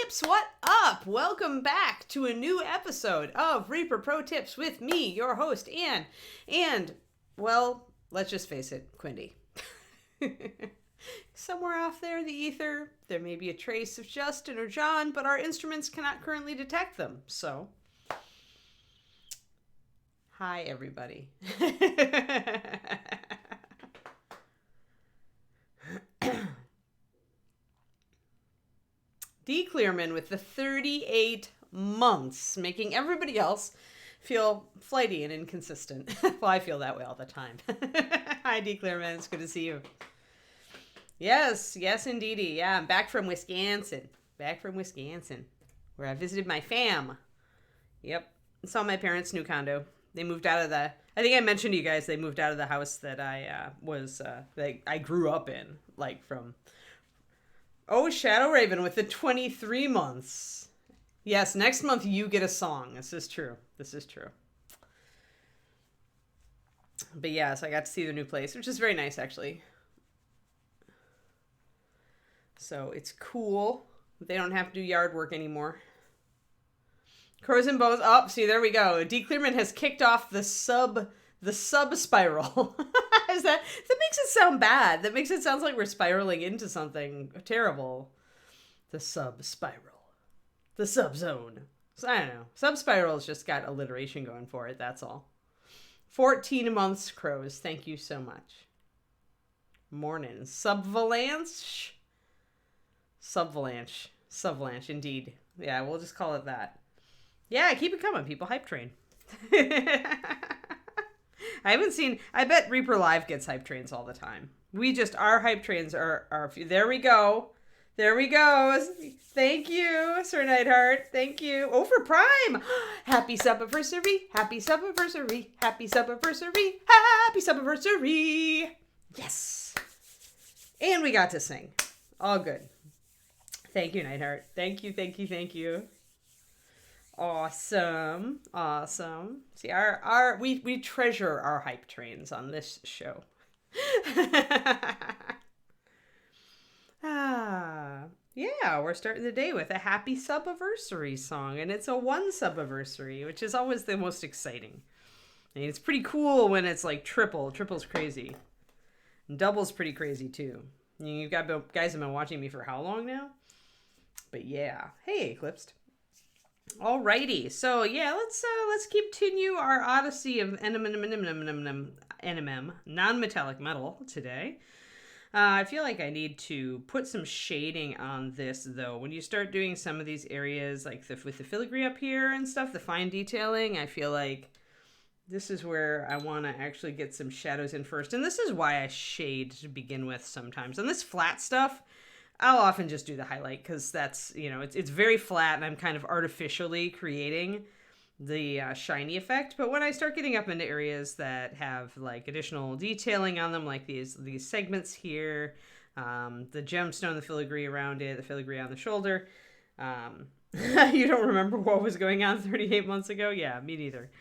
Tips, what up? Welcome back to a new episode of Reaper Pro Tips with me, your host, Ann. And, well, let's just face it, Quindy. Somewhere off there in the ether, there may be a trace of Justin or John, but our instruments cannot currently detect them. So, hi, everybody. D. Clearman with the 38 months, making everybody else feel flighty and inconsistent. Well, I feel that way all the time. Hi, D. Clearman. It's good to see you. Yes, indeedy. Yeah, I'm back from Wisconsin. Where I visited my fam. Yep. Saw my parents' new condo. They moved out of I think I mentioned to you guys, they moved out of the house that I grew up in, like from... Oh, Shadow Raven with the 23 months. Yes, next month you get a song. This is true. But yes, I got to see the new place, which is very nice, actually. So it's cool. They don't have to do yard work anymore. Crows and Bones. Oh, see, there we go. D. Clearman has kicked off the sub spiral. That makes it sound bad. That makes it sound like we're spiraling into something terrible. The sub spiral. The sub zone. So, I don't know. Sub spiral's just got alliteration going for it. That's all. 14 months, crows. Thank you so much. Morning. Subvalanche. Subvalanche, indeed. Yeah, we'll just call it that. Yeah, keep it coming, people. Hype train. I bet reaperlive gets hype trains all the time. Our hype trains are there we go. Thank you, Sir Nightheart. Thank you. Oh, for Prime. Happy Subiversary. Yes. And we got to sing. All good. Thank you, Nightheart. Thank you. Awesome. See, we treasure our hype trains on this show. Yeah, we're starting the day with a happy subiversary song, and it's a 1 subiversary, which is always the most exciting. I mean, it's pretty cool when it's like triple. Triple's crazy. And double's pretty crazy too. You've got guys have been watching me for how long now? But yeah. Hey, Eclipsed. Alrighty, so yeah, let's continue our odyssey of NMM non-metallic metal today. I feel like I need to put some shading on this though. When you start doing some of these areas, like with the filigree up here and stuff, the fine detailing, I feel like this is where I want to actually get some shadows in first. And this is why I shade to begin with sometimes. And this flat stuff, I'll often just do the highlight because that's, it's very flat and I'm kind of artificially creating the shiny effect. But when I start getting up into areas that have like additional detailing on them, like these segments here, the gemstone, the filigree around it, the filigree on the shoulder. You don't remember what was going on 38 months ago? Yeah, me neither.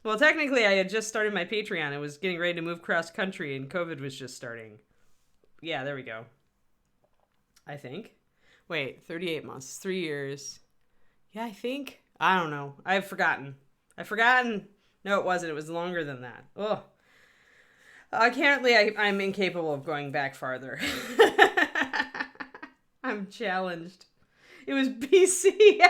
Well, technically I had just started my Patreon. I was getting ready to move cross country and COVID was just starting. Yeah, there we go. I think. Wait, 38 months, 3 years. Yeah, I think. I don't know. I've forgotten. No, it wasn't. It was longer than that. Oh. Apparently, I'm incapable of going back farther. I'm challenged. It was BC.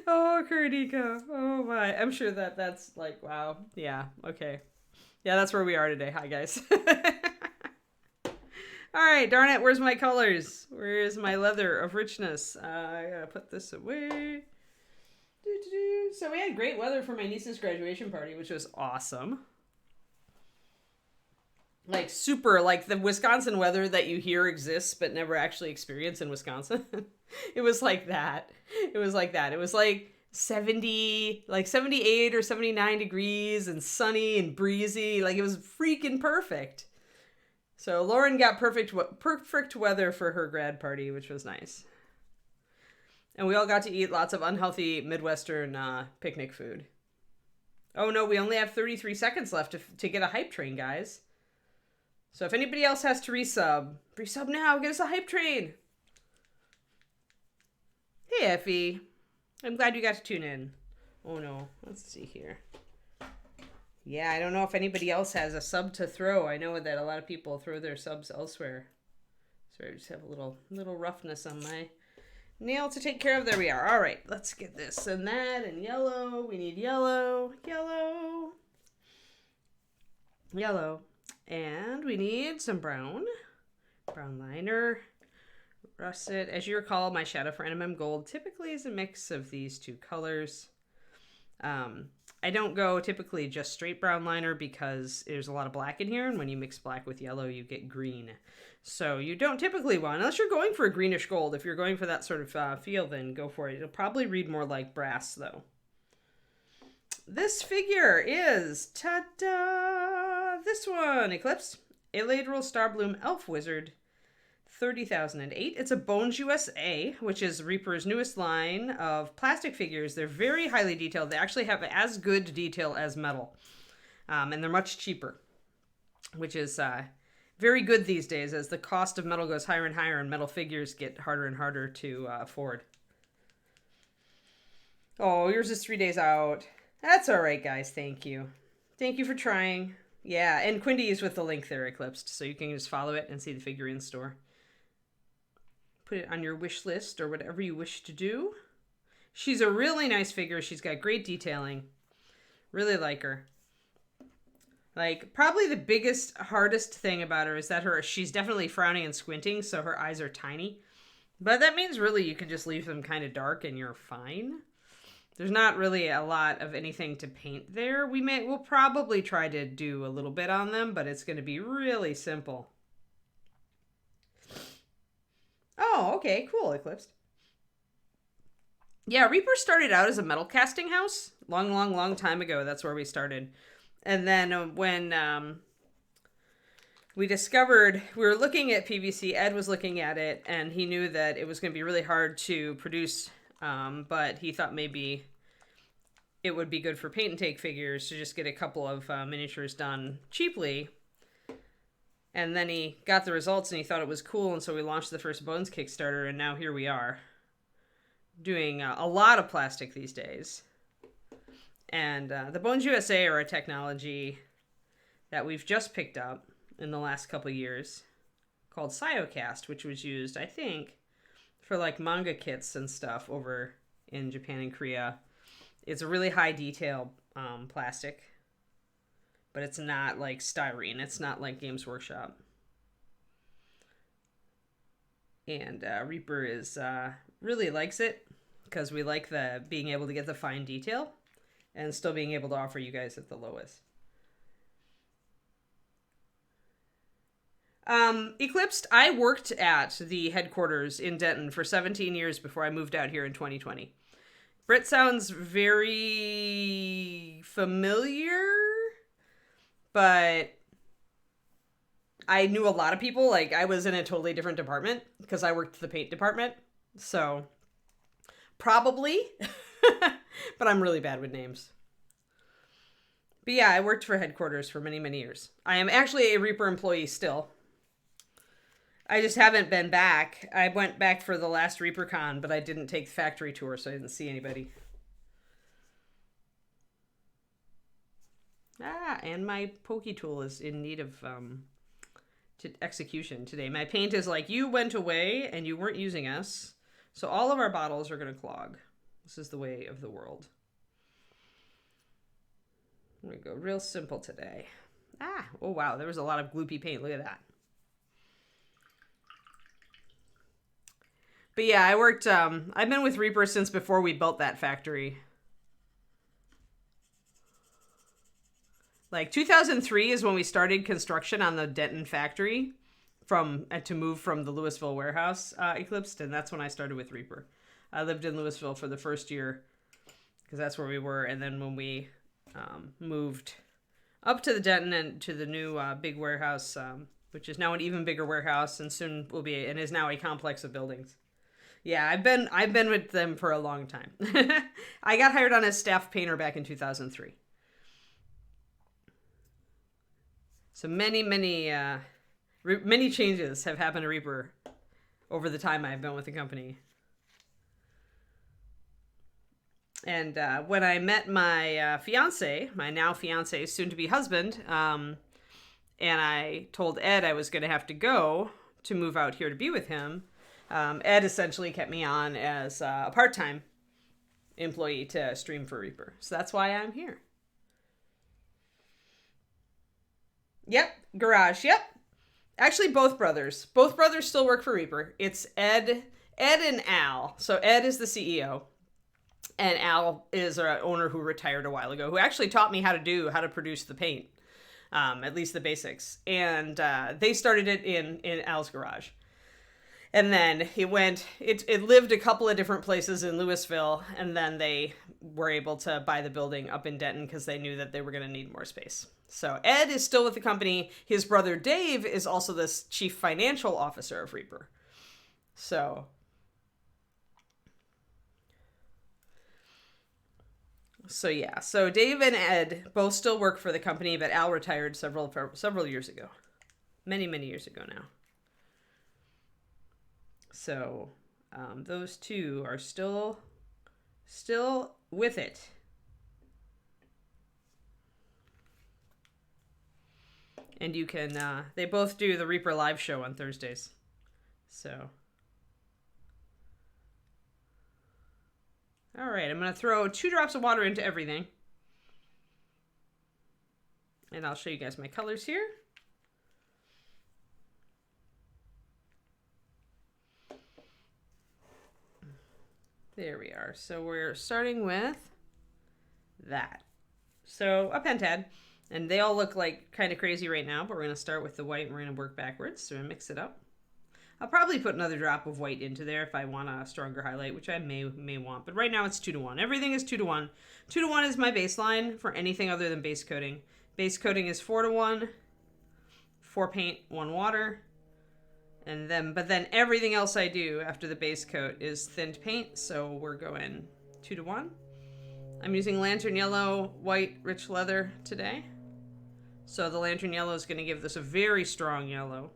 Oh, Kurdica. Oh, my. I'm sure that's like, wow. Yeah, okay. Yeah, that's where we are today. Hi, guys. All right, darn it. Where's my colors? Where is my leather of richness? I gotta put this away. So we had great weather for my niece's graduation party, which was awesome. Like super, like the Wisconsin weather that you hear exists but never actually experience in Wisconsin. It was like that. It was like 78 or 79 degrees and sunny and breezy. Like it was freaking perfect. So Lauren got perfect weather for her grad party, which was nice. And we all got to eat lots of unhealthy Midwestern picnic food. Oh no, we only have 33 seconds left to get a hype train, guys. So if anybody else has to resub now. Get us a hype train. Hey, Effie. I'm glad you got to tune in. Oh, no. Let's see here. Yeah, I don't know if anybody else has a sub to throw. I know that a lot of people throw their subs elsewhere. So I just have a little roughness on my nail to take care of. There we are. All right, let's get this and that and yellow. We need yellow. And we need some brown liner. Russet. As you recall, my shadow for NMM Gold typically is a mix of these two colors. I don't go typically just straight brown liner because there's a lot of black in here, and when you mix black with yellow, you get green. So you don't typically want, unless you're going for a greenish gold. If you're going for that sort of feel, then go for it. It'll probably read more like brass, though. This figure is, ta-da, this one, Eclipse. Alaedril Starbloom Elf Wizard, 30,008. It's a Bones USA, which is Reaper's newest line of plastic figures. They're very highly detailed. They actually have as good detail as metal. And they're much cheaper, which is very good these days as the cost of metal goes higher and higher and metal figures get harder and harder to afford. Oh, yours is 3 days out. That's all right, guys. Thank you. Thank you for trying. Yeah, and Quindy is with the link there, Eclipsed, so you can just follow it and see the figure in store. Put it on your wish list or whatever you wish to do. She's a really nice figure. She's got great detailing. Really like her. Like, probably the biggest, hardest thing about her is that she's definitely frowning and squinting, so her eyes are tiny. But that means really you can just leave them kind of dark and you're fine. There's not really a lot of anything to paint there. We'll probably try to do a little bit on them, but it's going to be really simple. Oh, okay, cool, Eclipsed. Yeah, Reaper started out as a metal casting house. Long time ago, that's where we started. And then when we discovered, we were looking at PVC, Ed was looking at it, and he knew that it was going to be really hard to produce, but he thought maybe it would be good for paint and take figures to just get a couple of miniatures done cheaply. And then he got the results and he thought it was cool, and so we launched the first Bones Kickstarter, and now here we are doing a lot of plastic these days. And the Bones USA are a technology that we've just picked up in the last couple of years called Cyocast, which was used, I think, for like manga kits and stuff over in Japan and Korea. It's a really high detail plastic, but it's not like styrene. It's not like Games Workshop. And Reaper really likes it because we like being able to get the fine detail and still being able to offer you guys at the lowest. Eclipsed, I worked at the headquarters in Denton for 17 years before I moved out here in 2020. Britt sounds very familiar, but I knew a lot of people. Like, I was in a totally different department because I worked the paint department. So, probably. But I'm really bad with names. But yeah, I worked for headquarters for many, many years. I am actually a Reaper employee still. I just haven't been back. I went back for the last ReaperCon, but I didn't take the factory tour, so I didn't see anybody. And my pokey tool is in need of execution today. My paint is like, you went away and you weren't using us, so all of our bottles are going to clog. This is the way of the world. I'm going to go real simple today. Oh wow, there was a lot of gloopy paint. Look at that. But yeah, I worked, I've been with Reaper since before we built that factory. Like 2003 is when we started construction on the Denton factory to move from the Louisville warehouse Eclipsed, and that's when I started with Reaper. I lived in Louisville for the first year because that's where we were, and then when we moved up to the Denton and to the new big warehouse, which is now an even bigger warehouse and soon will be and is now a complex of buildings. Yeah, I've been with them for a long time. I got hired on as staff painter back in 2003. So many Many changes have happened to Reaper over the time I've been with the company. And when I met my fiance, my now fiance, soon to be husband, and I told Ed I was going to have to go to move out here to be with him, Ed essentially kept me on as a part-time employee to stream for Reaper. So that's why I'm here. Yep, garage. Yep. Actually, both brothers. Both brothers still work for Reaper. It's Ed and Al. So Ed is the CEO. And Al is an owner who retired a while ago, who actually taught me how to produce the paint, at least the basics. And they started it in Al's garage. And then it lived a couple of different places in Louisville, and then they were able to buy the building up in Denton because they knew that they were going to need more space. So Ed is still with the company. His brother Dave is also the chief financial officer of Reaper. So yeah, so Dave and Ed both still work for the company, but Al retired several years ago. Many years ago now. So those two are still with it. And you can, they both do the Reaper live show on Thursdays. So. All right, I'm going to throw 2 drops of water into everything. And I'll show you guys my colors here. There we are. So we're starting with that. So a pentad. And they all look like kind of crazy right now, but we're going to start with the white and we're going to work backwards. So we're going to mix it up. I'll probably put another drop of white into there if I want a stronger highlight, which I may want. But right now it's 2-to-1. Everything is 2-to-1. 2-to-1 is my baseline for anything other than base coating. Base coating is 4-to-1. 4 paint, 1 water. But then everything else I do after the base coat is thinned paint. So we're going 2-to-1. I'm using lantern yellow, white, rich leather today. So the lantern yellow is going to give this a very strong yellow.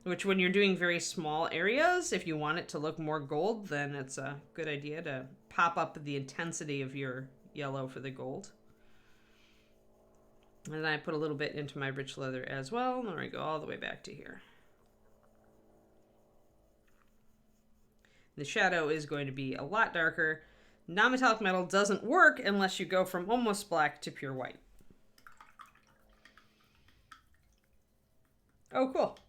Which when you're doing very small areas, if you want it to look more gold, then it's a good idea to pop up the intensity of your yellow for the gold. And then I put a little bit into my rich leather as well. And then I go all the way back to here. The shadow is going to be a lot darker. Non-metallic metal doesn't work unless you go from almost black to pure white. Oh, cool.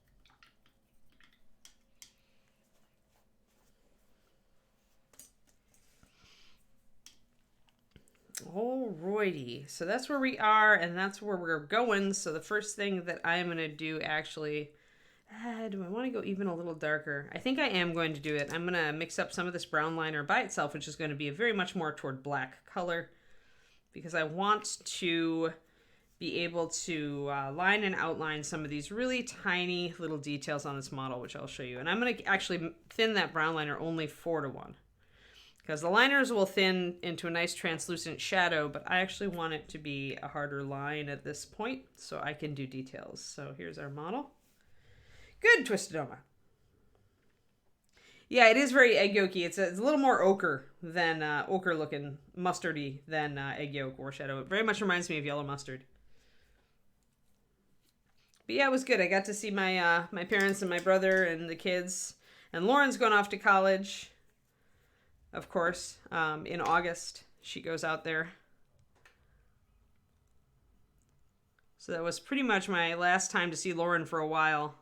Alrighty, so that's where we are, and that's where we're going. So the first thing that I'm going to do actually, do I want to go even a little darker? I think I am going to do it. I'm going to mix up some of this brown liner by itself, which is going to be a very much more toward black color, because I want to be able to line and outline some of these really tiny little details on this model, which I'll show you. And I'm going to actually thin that brown liner only 4-to-1. Because the liners will thin into a nice translucent shadow, but I actually want it to be a harder line at this point so I can do details. So here's our model. Good, Twisted Oma. Yeah, it is very egg yolky. It's a little more ochre than ochre looking, mustardy than egg yolk or shadow. It very much reminds me of yellow mustard. But yeah, it was good. I got to see my my parents and my brother and the kids. And Lauren's going off to college. Of course, in August, she goes out there. So that was pretty much my last time to see Lauren for a while.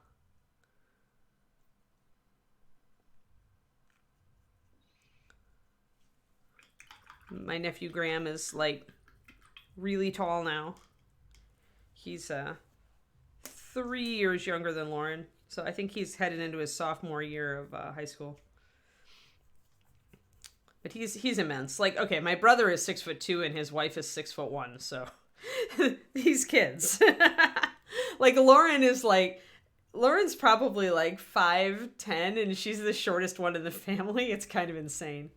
My nephew Graham is like really tall now. He's 3 years younger than Lauren. So I think he's headed into his sophomore year of high school. But he's immense. Like, okay, my brother is 6'2" and his wife is 6'1", so these kids. Like Lauren's probably like 5'10" and she's the shortest one in the family. It's kind of insane.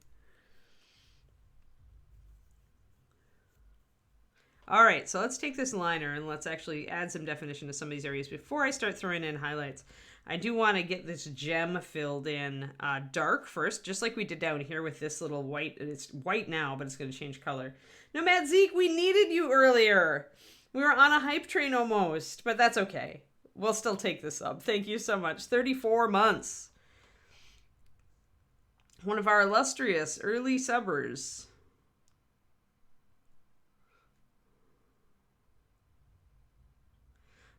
All right, so let's take this liner and let's actually add some definition to some of these areas before I start throwing in highlights. I do want to get this gem filled in dark first, just like we did down here with this little white. It's white now, but it's going to change color. Nomad Zeke, we needed you earlier. We were on a hype train almost, but that's okay. We'll still take this up. Thank you so much. 34 months. One of our illustrious early subbers.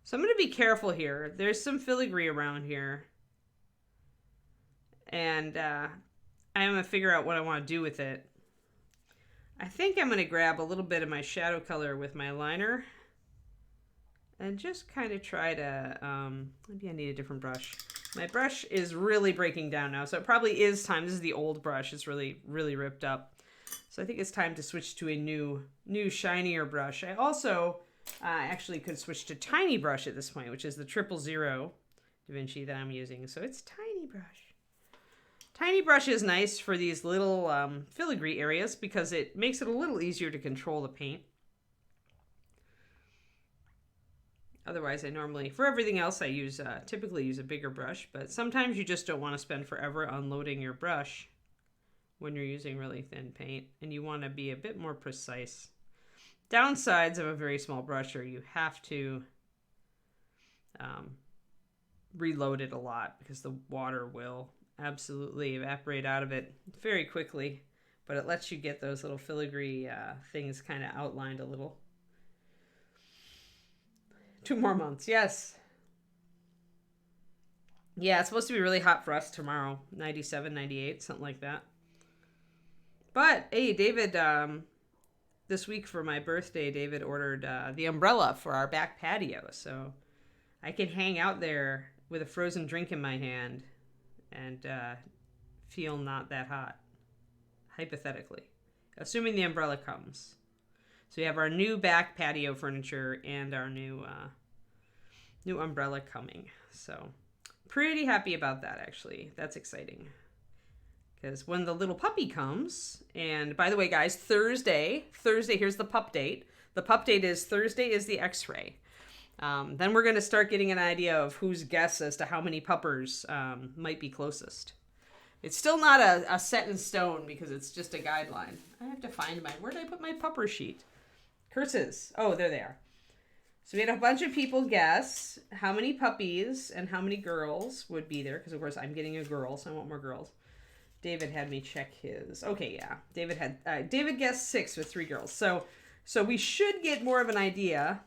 So I'm going to be careful here. There's some filigree around here. And I'm going to figure out what I want to do with it. I think I'm going to grab a little bit of my shadow color with my liner. And just kind of try to, maybe I need a different brush. My brush is really breaking down now. So it probably is time. This is the old brush. It's really, really ripped up. So I think it's time to switch to a new shinier brush. I also... actually could switch to tiny brush at this point, which is the 000 Da Vinci that I'm using. So it's tiny brush. Tiny brush is nice for these little filigree areas because it makes it a little easier to control the paint. Otherwise, I normally, for everything else, I use typically use a bigger brush, but sometimes you just don't want to spend forever unloading your brush when you're using really thin paint, and you want to be a bit more precise. Downsides of a very small brush are you have to reload it a lot because the water will absolutely evaporate out of it very quickly, but it lets you get those little filigree things kind of outlined a little. 2 more months, yes. Yeah, it's supposed to be really hot for us tomorrow, 97, 98, something like that. But, hey, David... this week for my birthday, David ordered the umbrella for our back patio, so I can hang out there with a frozen drink in my hand and feel not that hot, hypothetically, assuming the umbrella comes. So we have our new back patio furniture and our new umbrella coming. So pretty happy about that, actually. That's exciting. Because when the little puppy comes, and by the way, guys, Thursday, here's the pup date. The pup date is Thursday is the x-ray. Then we're going to start getting an idea of whose guess as to how many puppers might be closest. It's still not a set in stone because it's just a guideline. I have to find where did I put my pupper sheet? Curses. Oh, there they are. So we had a bunch of people guess how many puppies and how many girls would be there. Because, of course, I'm getting a girl, so I want more girls. David had me check his. Okay, yeah. David guessed 6 with 3 girls. So we should get more of an idea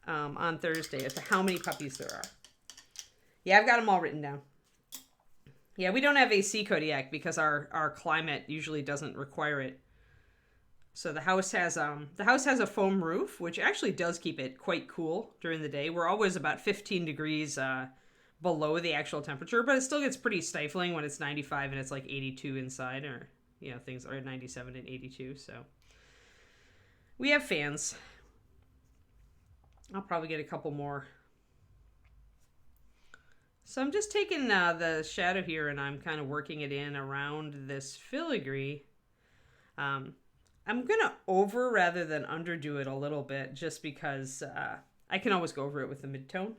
on Thursday as to how many puppies there are. Yeah, I've got them all written down. Yeah, we don't have AC Kodiak because our climate usually doesn't require it. So the house has a foam roof, which actually does keep it quite cool during the day. We're always about 15 degrees below the actual temperature, but it still gets pretty stifling when it's 95 and it's like 82 inside, or things are 97 and 82. So we have fans. I'll probably get a couple more. So I'm just taking the shadow here and I'm kind of working it in around this filigree. I'm gonna over rather than underdo it a little bit, just because I can always go over it with the midtone.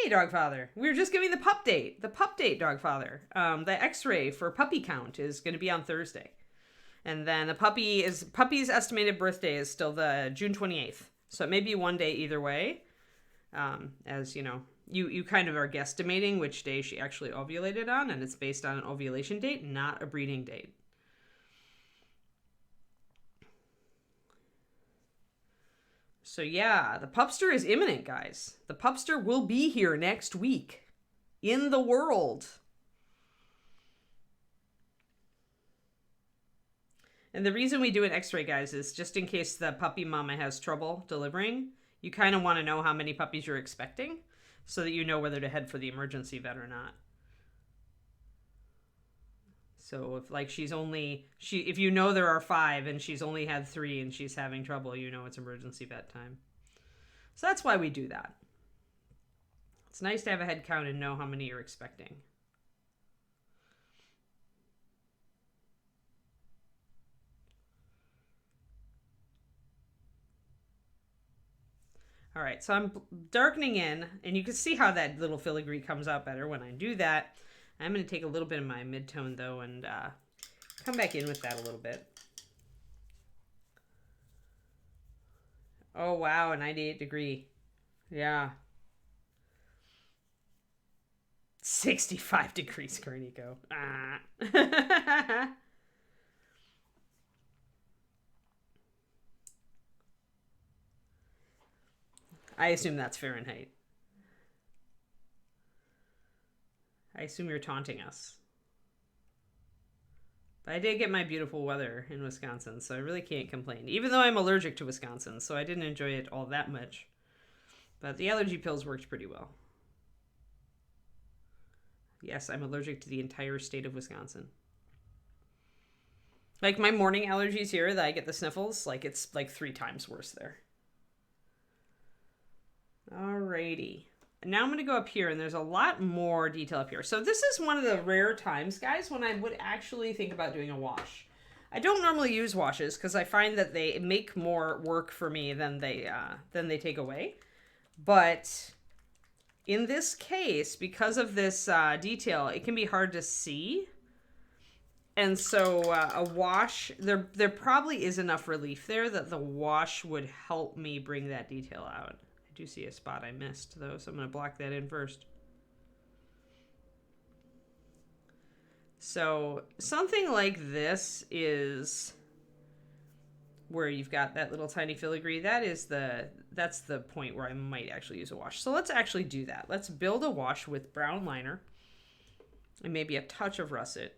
Hey, Dogfather. We were just giving the pup date. The pup date, Dogfather. The x-ray for puppy count is going to be on Thursday. And then the puppy's estimated birthday is still the June 28th. So it may be one day either way. As you know, you kind of are guesstimating which day she actually ovulated on, and it's based on an ovulation date, not a breeding date. So yeah, the pupster is imminent, guys. The pupster will be here next week in the world. And the reason we do an x-ray, guys, is just in case the puppy mama has trouble delivering, you kind of want to know how many puppies you're expecting so that you know whether to head for the emergency vet or not. So if you know there are 5 and she's only had 3 and she's having trouble, you know it's emergency vet time. So that's why we do that. It's nice to have a head count and know how many you're expecting. All right, so I'm darkening in, and you can see how that little filigree comes out better when I do that. I'm going to take a little bit of my mid-tone, though, and come back in with that a little bit. Oh, wow, a 98 degree. Yeah. 65 degrees, Carnico. Ah. I assume that's Fahrenheit. I assume you're taunting us. But I did get my beautiful weather in Wisconsin, so I really can't complain. Even though I'm allergic to Wisconsin, so I didn't enjoy it all that much. But the allergy pills worked pretty well. Yes, I'm allergic to the entire state of Wisconsin. Like my morning allergies here that I get the sniffles, like it's like 3 times worse there. Alrighty. Now I'm going to go up here, and there's a lot more detail up here. So this is one of the rare times, guys, when I would actually think about doing a wash. I don't normally use washes because I find that they make more work for me than they take away. But in this case, because of this detail, it can be hard to see. And so a wash, there probably is enough relief there that the wash would help me bring that detail out. I do see a spot I missed, though, so I'm going to block that in first. So something like this is where you've got that little tiny filigree. That's the point where I might actually use a wash. So let's actually do that. Let's build a wash with brown liner and maybe a touch of russet.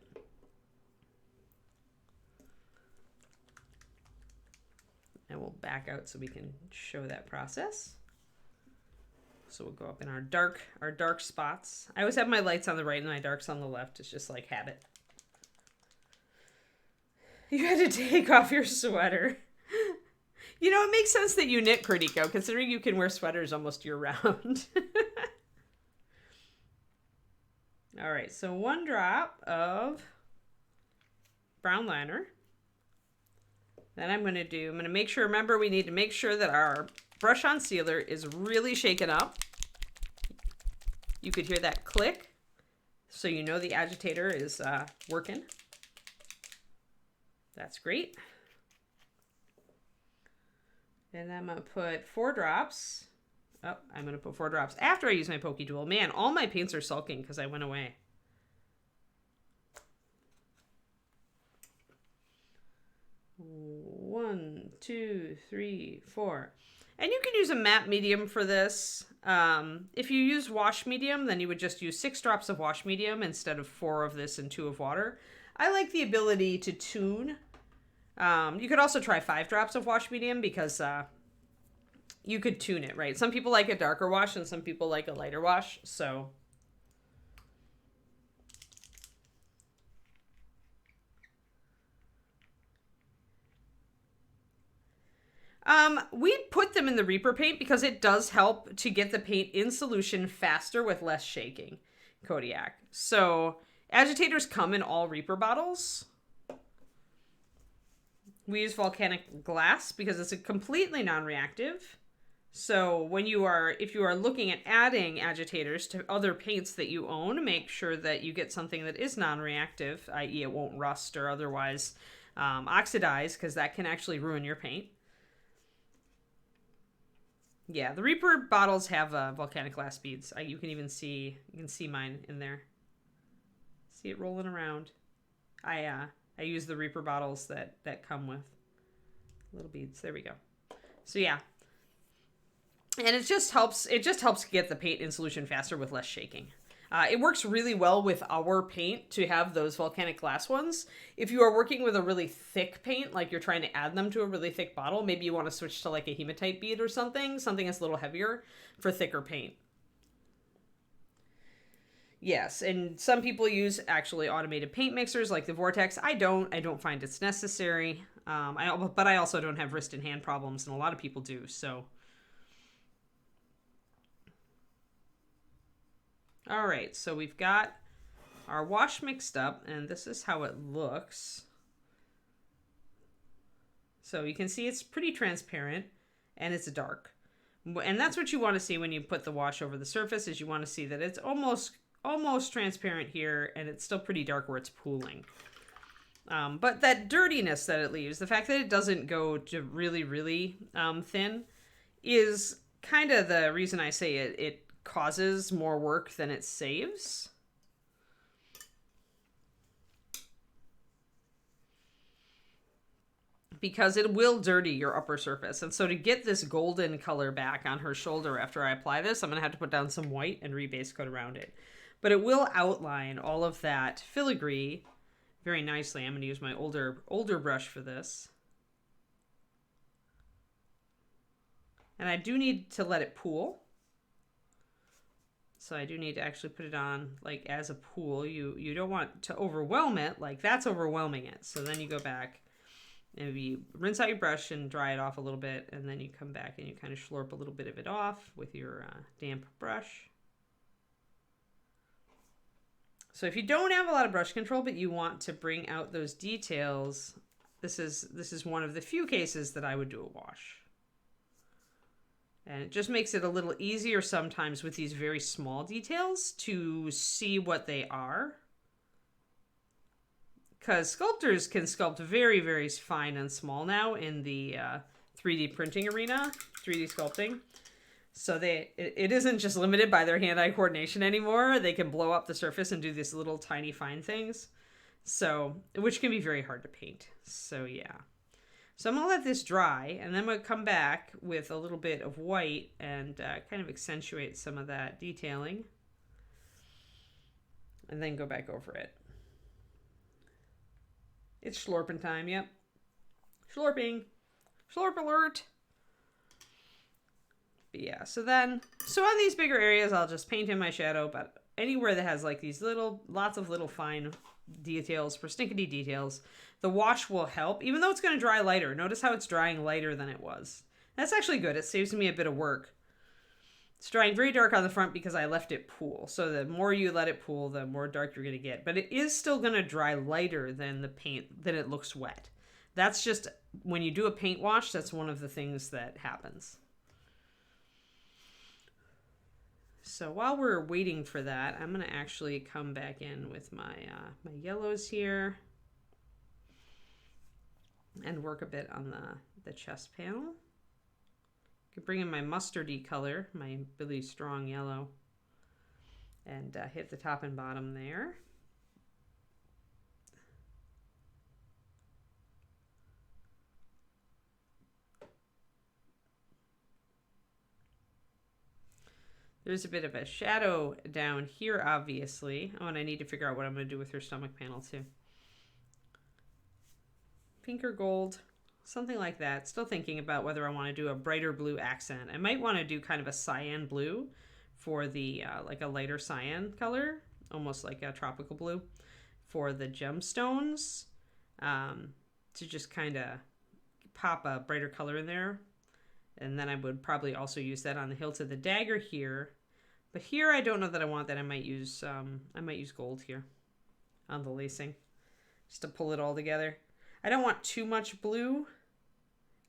And we'll back out so we can show that process. So we'll go up in our dark spots. I always have my lights on the right and my darks on the left. It's just like habit. You had to take off your sweater. You know, it makes sense that you knit, Cordiko, considering you can wear sweaters almost year-round. All right, so 1 drop of brown liner. Then I'm going to make sure, remember, we need to make sure that our brush on sealer is really shaken up. You could hear that click, so you know the agitator is working. That's great. And I'm going to put 4 drops. Oh, I'm going to put 4 drops after I use my pokey tool. Man, all my paints are sulking because I went away. One, 2, 3, 4. And you can use a matte medium for this. If you use wash medium, then you would just use 6 drops of wash medium instead of 4 of this and 2 of water. I like the ability to tune. You could also try 5 drops of wash medium because you could tune it, right? Some people like a darker wash and some people like a lighter wash, so... We put them in the Reaper paint because it does help to get the paint in solution faster with less shaking, Kodiak. So agitators come in all Reaper bottles. We use volcanic glass because it's a completely non-reactive. So when if you are looking at adding agitators to other paints that you own, make sure that you get something that is non-reactive, i.e. it won't rust or otherwise oxidize, because that can actually ruin your paint. Yeah, the Reaper bottles have volcanic glass beads. You can see mine in there. See it rolling around. I use the Reaper bottles that come with little beads. There we go. So yeah. And it just helps get the paint in solution faster with less shaking. It works really well with our paint to have those volcanic glass ones. If you are working with a really thick paint, like you're trying to add them to a really thick bottle, maybe you want to switch to like a hematite bead or something that's a little heavier for thicker paint. Yes, and some people use actually automated paint mixers like the Vortex. I don't find it's necessary. But I also don't have wrist and hand problems, and a lot of people do, so... All right, so we've got our wash mixed up, and this is how it looks. So you can see it's pretty transparent, and it's dark. And that's what you want to see when you put the wash over the surface, is you want to see that it's almost transparent here, and it's still pretty dark where it's pooling. But that dirtiness that it leaves, the fact that it doesn't go to really, really thin, is kind of the reason I say it causes more work than it saves. Because it will dirty your upper surface. And so to get this golden color back on her shoulder after I apply this, I'm going to have to put down some white and rebase coat around it. But it will outline all of that filigree very nicely. I'm going to use my older brush for this. And I do need to let it pool. So I do need to actually put it on like as a pool. You don't want to overwhelm it, like that's overwhelming it. So then you go back. Maybe you rinse out your brush and dry it off a little bit, and then you come back and you kind of slurp a little bit of it off with your damp brush. So if you don't have a lot of brush control, but you want to bring out those details, this is one of the few cases that I would do a wash. And it just makes it a little easier sometimes with these very small details to see what they are. Because sculptors can sculpt very, very fine and small now in the 3D printing arena, 3D sculpting. So it isn't just limited by their hand-eye coordination anymore. They can blow up the surface and do these little tiny fine things. So, which can be very hard to paint. So yeah. So I'm going to let this dry, and then I'm going to come back with a little bit of white and kind of accentuate some of that detailing. And then go back over it. It's slurping time, yep. Slurping. Slurp alert. But yeah, so on these bigger areas, I'll just paint in my shadow, but anywhere that has like these lots of little fine details, persnickety details, the wash will help, even though it's going to dry lighter. Notice how it's drying lighter than it was. That's actually good. It saves me a bit of work. It's drying very dark on the front because I left it pool. So the more you let it pool, the more dark you're going to get. But it is still going to dry lighter than the paint, than it looks wet. That's just, when you do a paint wash, that's one of the things that happens. So while we're waiting for that, I'm going to actually come back in with my yellows here and work a bit on the chest panel. Could bring in my mustardy color, my really strong yellow, and hit the top and bottom there. There's a bit of a shadow down here, obviously. Oh, and I need to figure out what I'm going to do with her stomach panel, too. Pink or gold, something like that. Still thinking about whether I want to do a brighter blue accent. I might want to do kind of a cyan blue for the, like a lighter cyan color, almost like a tropical blue, for the gemstones, to just kind of pop a brighter color in there. And then I would probably also use that on the hilt of the dagger here. But here I don't know that I want that. I might use gold here on the lacing, just to pull it all together. I don't want too much blue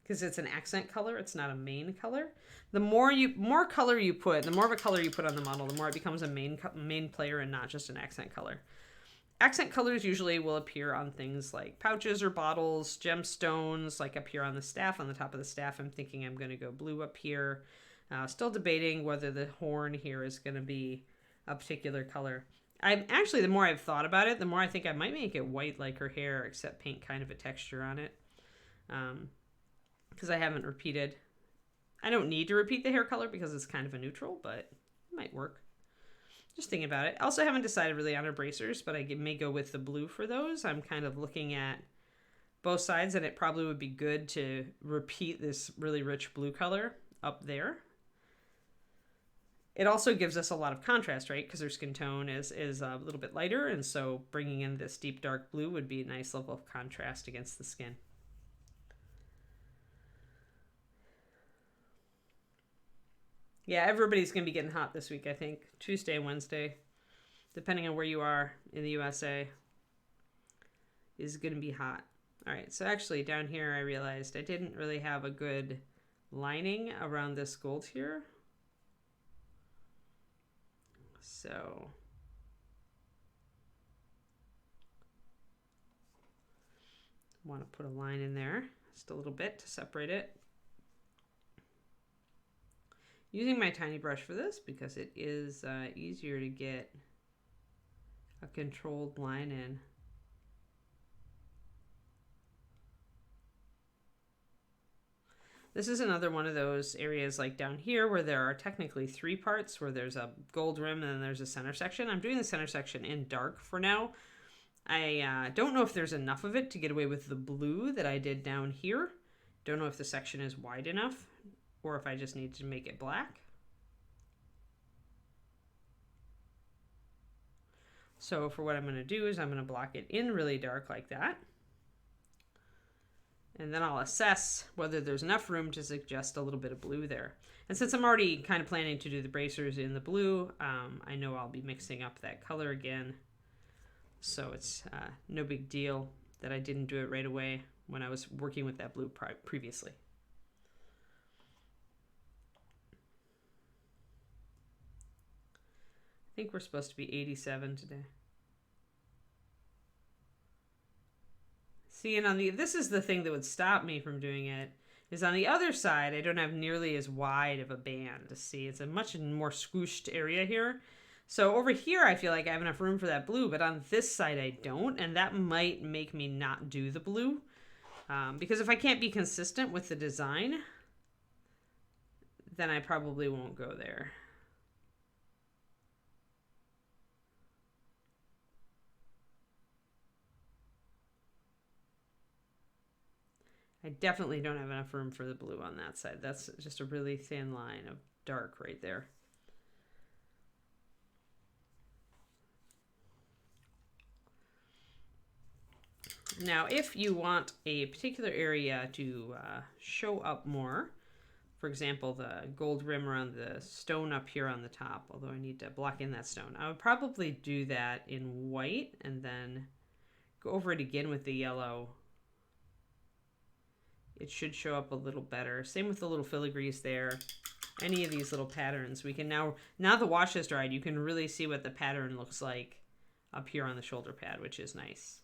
because it's an accent color. It's not a main color. The more color you put, the more of a color you put on the model, the more it becomes a main player and not just an accent color. Accent colors usually will appear on things like pouches or bottles, gemstones, like up here on the staff, on the top of the staff. I'm thinking I'm going to go blue up here. Still debating whether the horn here is going to be a particular color. I'm actually, the more I've thought about it, the more I think I might make it white like her hair, except paint kind of a texture on it. Because I haven't repeated. I don't need to repeat the hair color because it's kind of a neutral, but it might work. Just thinking about it. Also haven't decided really on her bracers, but I may go with the blue for those. I'm kind of looking at both sides, and it probably would be good to repeat this really rich blue color up there. It also gives us a lot of contrast, right? Because her skin tone is a little bit lighter, and so bringing in this deep dark blue would be a nice level of contrast against the skin. Yeah, everybody's going to be getting hot this week, I think. Tuesday and Wednesday, depending on where you are in the USA, is going to be hot. All right, so actually down here I realized I didn't really have a good lining around this gold here. So want to put a line in there, just a little bit to separate it. Using my tiny brush for this because it is easier to get a controlled line in. This is another one of those areas like down here where there are technically 3 parts, where there's a gold rim and then there's a center section. I'm doing the center section in dark for now. I don't know if there's enough of it to get away with the blue that I did down here. Don't know if the section is wide enough or if I just need to make it black. So for what I'm going to do is I'm going to block it in really dark like that. And then I'll assess whether there's enough room to suggest a little bit of blue there. And since I'm already kind of planning to do the bracers in the blue, I know I'll be mixing up that color again. So it's no big deal that I didn't do it right away when I was working with that blue previously. I think we're supposed to be 87 today. See, and on this is the thing that would stop me from doing it, is on the other side, I don't have nearly as wide of a band. See, it's a much more squooshed area here. So over here, I feel like I have enough room for that blue, but on this side, I don't, and that might make me not do the blue. Because if I can't be consistent with the design, then I probably won't go there. I definitely don't have enough room for the blue on that side. That's just a really thin line of dark right there. Now, if you want a particular area to show up more, for example, the gold rim around the stone up here on the top, although I need to block in that stone, I would probably do that in white and then go over it again with the yellow. It should show up a little better. Same with the little filigrees there. Any of these little patterns, we can now the wash has dried, you can really see what the pattern looks like up here on the shoulder pad, which is nice.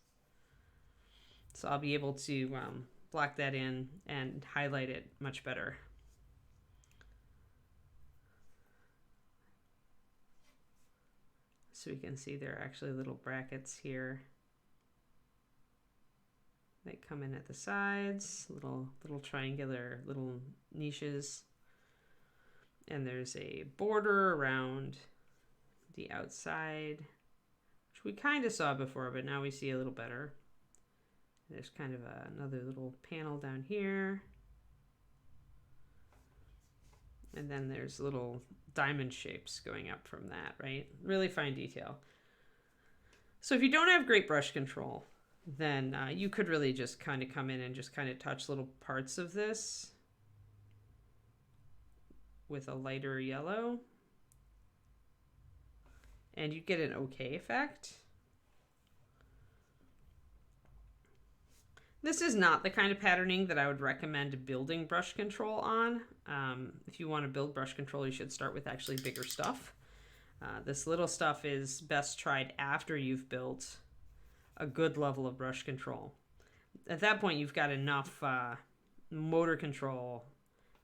So I'll be able to block that in and highlight it much better. So we can see there are actually little brackets here. They come in at the sides, little triangular little niches. And there's a border around the outside, which we kind of saw before, but now we see a little better. There's kind of another little panel down here. And then there's little diamond shapes going up from that, right? Really fine detail. So if you don't have great brush control, then you could really just kind of come in and just kind of touch little parts of this with a lighter yellow, and you get an okay effect. This is not the kind of patterning that I would recommend building brush control on. If you want to build brush control, you should start with actually bigger stuff. This little stuff is best tried after you've built a good level of brush control. At that point, you've got enough motor control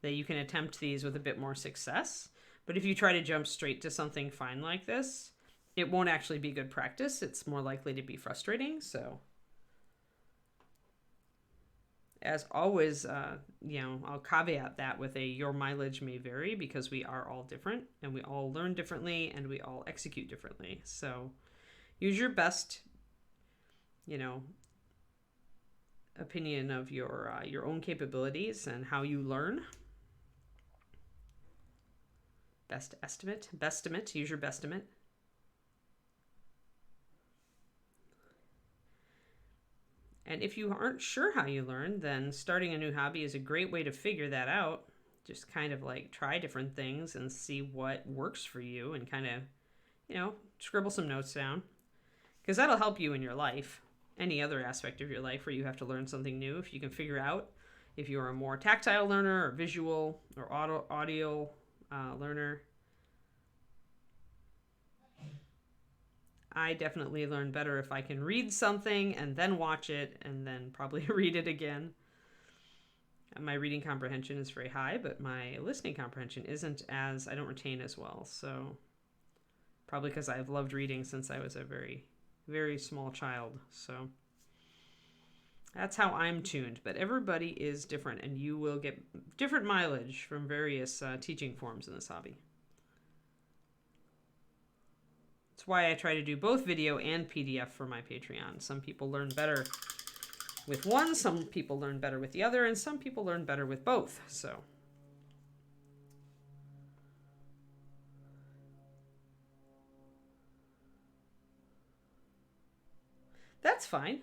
that you can attempt these with a bit more success. But if you try to jump straight to something fine like this, it won't actually be good practice. It's more likely to be frustrating. So as always, I'll caveat that with your mileage may vary, because we are all different and we all learn differently and we all execute differently. So use your best, opinion of your own capabilities and how you learn. Bestimate, use your bestimate. And if you aren't sure how you learn, then starting a new hobby is a great way to figure that out. Just kind of like try different things and see what works for you, and kind of, scribble some notes down, because that'll help you in your life. Any other aspect of your life where you have to learn something new, if you can figure out If you're a more tactile learner or visual or audio learner, I definitely learn better if I can read something and then watch it and then probably read it again. My reading comprehension is very high, but my listening comprehension isn't, as I don't retain as well. So probably because I've loved reading since I was a very, very small child. So that's how I'm tuned. But everybody is different, and you will get different mileage from various teaching forms in this hobby. That's why I try to do both video and PDF for my Patreon. Some people learn better with one, some people learn better with the other, and some people learn better with both. So that's fine.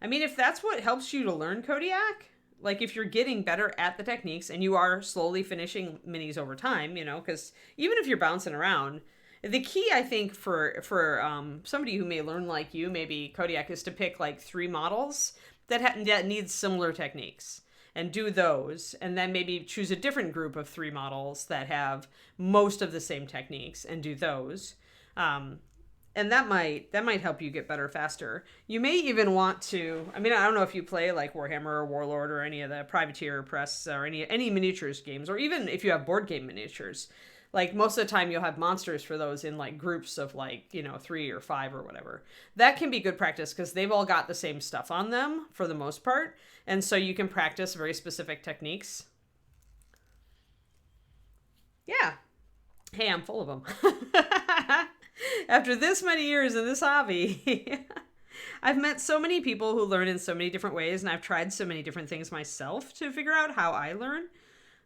I mean, if that's what helps you to learn Kodiak, like if you're getting better at the techniques and you are slowly finishing minis over time, you know, because even if you're bouncing around, the key, I think, for somebody who may learn like you, maybe Kodiak, is to pick like 3 models that need similar techniques and do those, and then maybe choose a different group of 3 models that have most of the same techniques and do those. And that might help you get better faster. You may even want to, I mean, I don't know if you play like Warhammer or Warlord or any of the Privateer Press or any miniatures games, or even if you have board game miniatures. Like most of the time you'll have monsters for those in like groups of like, 3 or 5 or whatever. That can be good practice because they've all got the same stuff on them for the most part. And so you can practice very specific techniques. Yeah. Hey, I'm full of them. After this many years in this hobby, I've met so many people who learn in so many different ways, and I've tried so many different things myself to figure out how I learn.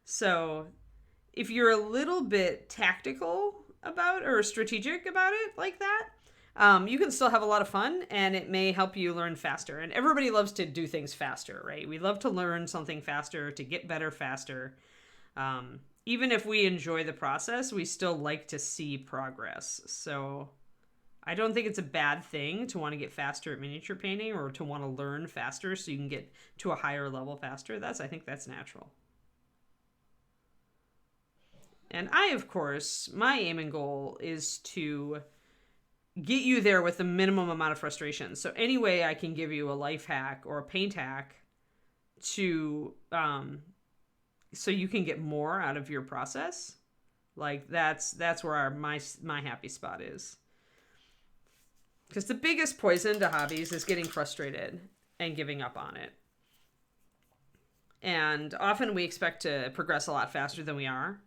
So if you're a little bit tactical about or strategic about it like that, you can still have a lot of fun, and it may help you learn faster. And everybody loves to do things faster, right? We love to learn something faster, to get better faster. Even if we enjoy the process, we still like to see progress. So I don't think it's a bad thing to want to get faster at miniature painting or to want to learn faster so you can get to a higher level faster. I think that's natural. And of course, my aim and goal is to get you there with the minimum amount of frustration. So any way I can give you a life hack or a paint hack to, so you can get more out of your process, like that's where my happy spot is. Because the biggest poison to hobbies is getting frustrated and giving up on it. And often we expect to progress a lot faster than we are.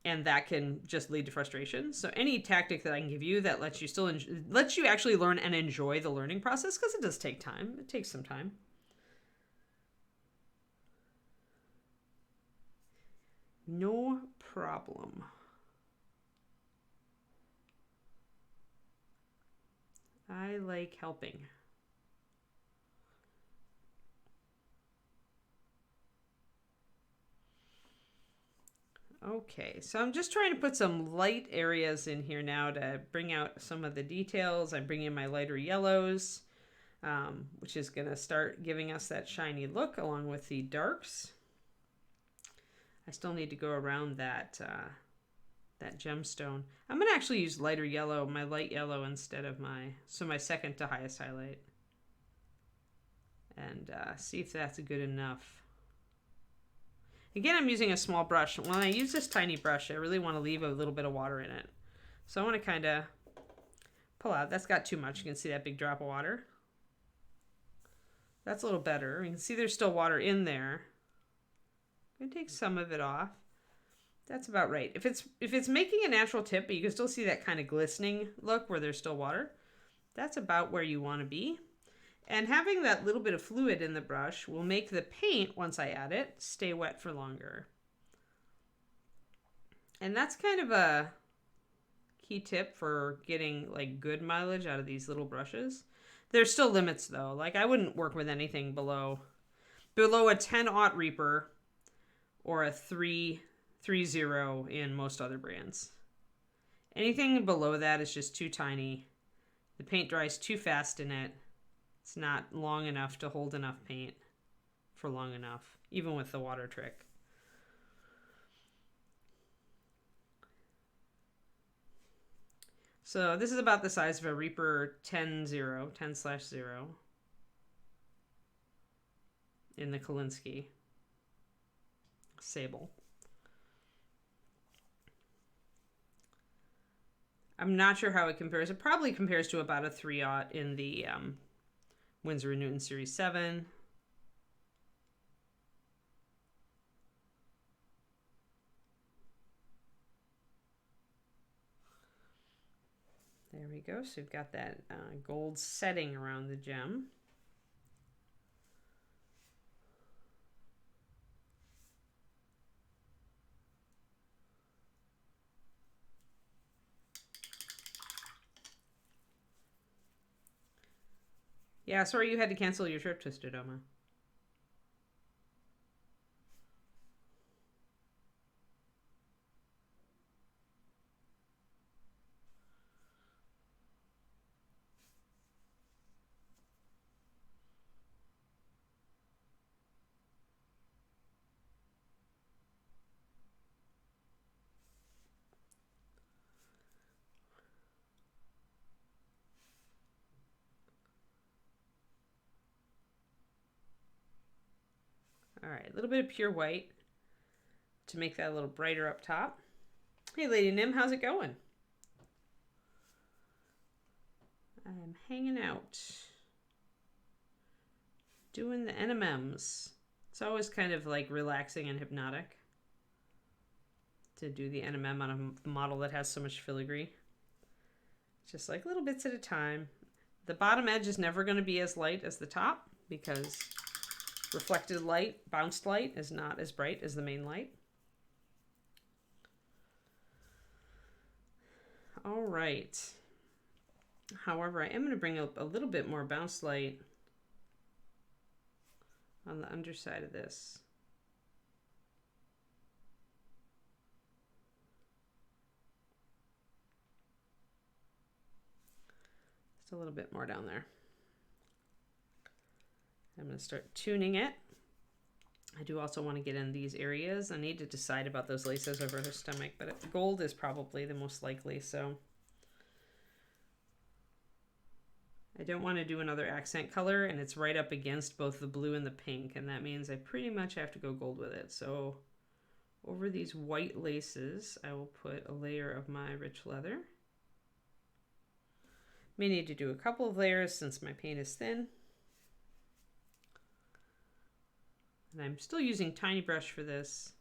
And that can just lead to frustration. So any tactic that I can give you that lets you actually learn and enjoy the learning process, because it does take time. It takes some time. No problem. I like helping. Okay, so I'm just trying to put some light areas in here now to bring out some of the details. I bring in my lighter yellows, which is going to start giving us that shiny look along with the darks. I still need to go around that gemstone. I'm going to actually use lighter yellow, my light yellow, instead of my second to highest highlight. And see if that's good enough. Again, I'm using a small brush. When I use this tiny brush, I really want to leave a little bit of water in it. So I want to kind of pull out. That's got too much. You can see that big drop of water. That's a little better. You can see there's still water in there. I'm going to take some of it off. That's about right. If it's making a natural tip, but you can still see that kind of glistening look where there's still water, that's about where you want to be. And having that little bit of fluid in the brush will make the paint, once I add it, stay wet for longer. And that's kind of a key tip for getting like good mileage out of these little brushes. There's still limits though. Like I wouldn't work with anything below a 10-aught Reaper or a 330 in most other brands. Anything below that is just too tiny. The paint dries too fast in it. It's not long enough to hold enough paint for long enough, even with the water trick. So this is about the size of a Reaper 10/0 in the Kolinsky sable. I'm not sure how it compares. It probably compares to about a 3/0 in the Winsor & Newton Series 7. There we go. So we've got that gold setting around the gem. Yeah, sorry you had to cancel your trip to Dodoma. All right, a little bit of pure white to make that a little brighter up top. Hey, Lady Nim, how's it going? I'm hanging out, doing the NMMs. It's always kind of like relaxing and hypnotic to do the NMM on a model that has so much filigree. Just like little bits at a time. The bottom edge is never going to be as light as the top because reflected light, bounced light, is not as bright as the main light. All right. However, I am going to bring up a little bit more bounced light on the underside of this. Just a little bit more down there. I'm going to start tuning it. I do also want to get in these areas. I need to decide about those laces over her stomach, but gold is probably the most likely, so I don't want to do another accent color, and it's right up against both the blue and the pink, and that means I pretty much have to go gold with it. So over these white laces, I will put a layer of my rich leather. May need to do a couple of layers since my paint is thin. And I'm still using tiny brush for this.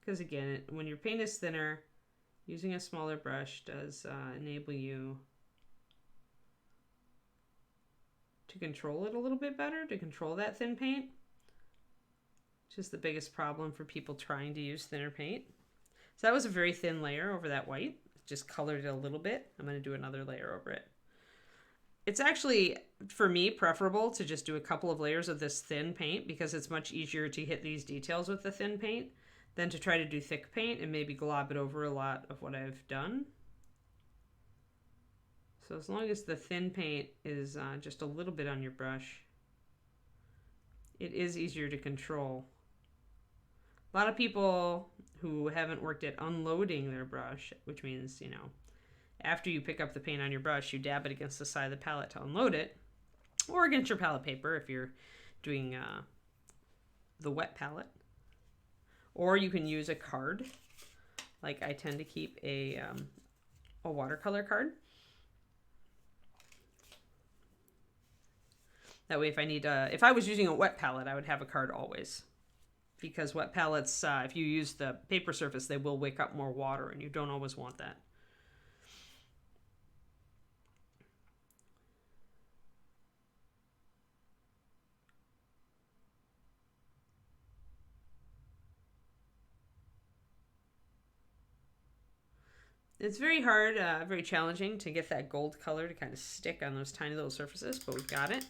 Because again, when your paint is thinner, using a smaller brush does enable you to control it a little bit better, to control that thin paint. Which is the biggest problem for people trying to use thinner paint. So that was a very thin layer over that white. Just colored it a little bit. I'm going to do another layer over it. It's actually, for me, preferable to just do a couple of layers of this thin paint because it's much easier to hit these details with the thin paint than to try to do thick paint and maybe glob it over a lot of what I've done. So as long as the thin paint is just a little bit on your brush, it is easier to control. A lot of people who haven't worked at unloading their brush, which means, you know, after you pick up the paint on your brush, you dab it against the side of the palette to unload it, or against your palette paper if you're doing the wet palette. Or you can use a card, like I tend to keep a watercolor card. That way, if I need, if I was using a wet palette, I would have a card always. Because wet palettes, if you use the paper surface, they will wake up more water, and you don't always want that. It's very hard, very challenging to get that gold color to kind of stick on those tiny little surfaces, but we've got it.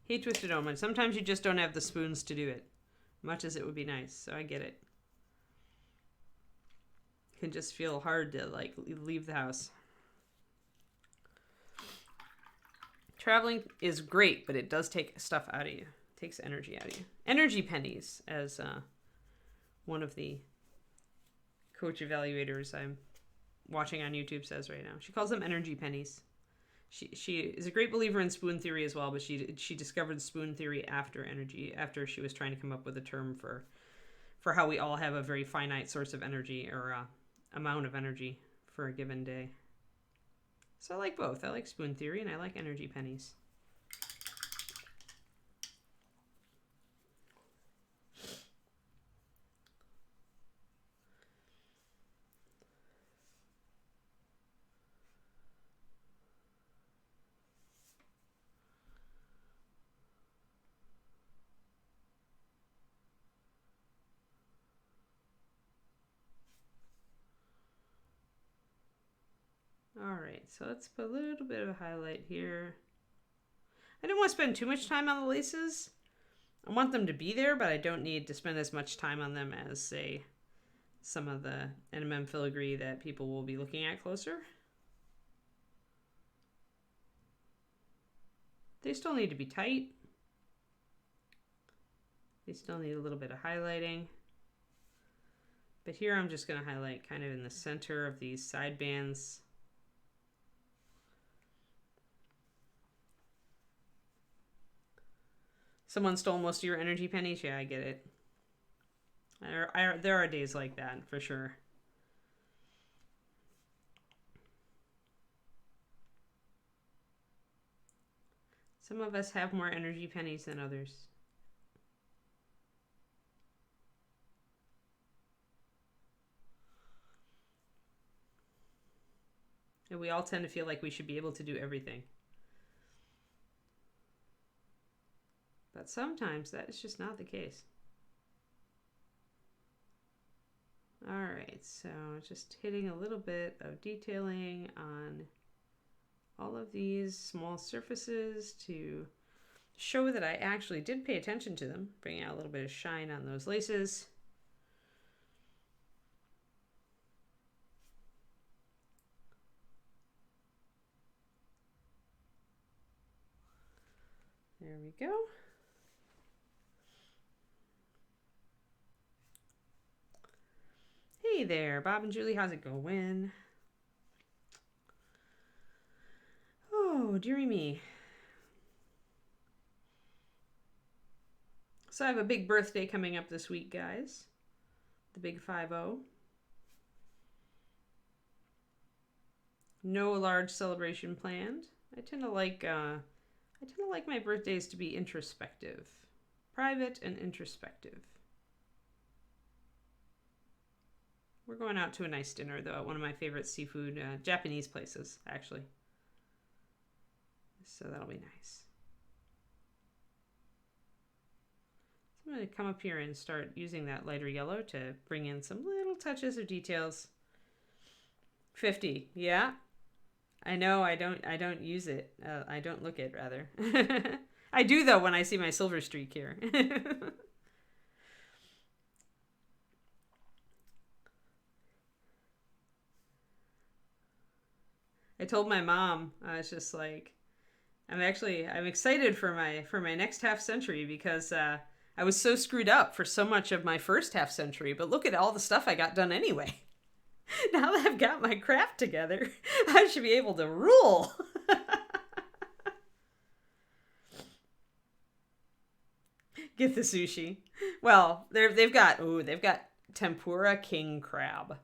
Hey, Twisted Omen. Sometimes you just don't have the spoons to do it, much as it would be nice. So I get it. It can just feel hard to like leave the house. Traveling is great, but it does take stuff out of you. It takes energy out of you. Energy pennies, as one of the coach evaluators I'm watching on YouTube says right now. She calls them energy pennies. She is a great believer in spoon theory as well, but she discovered spoon theory after she was trying to come up with a term for how we all have a very finite source of energy or amount of energy for a given day. So I like both. I like spoon theory and I like energy pennies. All right, so let's put a little bit of a highlight here. I don't want to spend too much time on the laces. I want them to be there, but I don't need to spend as much time on them as, say, some of the NMM filigree that people will be looking at closer. They still need to be tight. They still need a little bit of highlighting. But here I'm just going to highlight kind of in the center of these side bands. Someone stole most of your energy pennies? Yeah, I get it. There are days like that, for sure. Some of us have more energy pennies than others. And we all tend to feel like we should be able to do everything. But sometimes that is just not the case. All right, so just hitting a little bit of detailing on all of these small surfaces to show that I actually did pay attention to them, bringing out a little bit of shine on those laces. There we go. Hey there, Bob and Julie, how's it going? Oh, dearie me. So I have a big birthday coming up this week, guys. The big 5-0. No large celebration planned. I tend to like my birthdays to be introspective. Private and introspective. We're going out to a nice dinner, though, at one of my favorite seafood, Japanese places, actually. So that'll be nice. So I'm going to come up here and start using that lighter yellow to bring in some little touches of details. 50, yeah. I know I don't use it. I don't look it, rather. I do, though, when I see my silver streak here. I told my mom, I was just like, I'm excited for my next half century because I was so screwed up for so much of my first half century, but look at all the stuff I got done anyway. Now that I've got my craft together, I should be able to rule. Get the sushi. Well, they've got tempura king crab.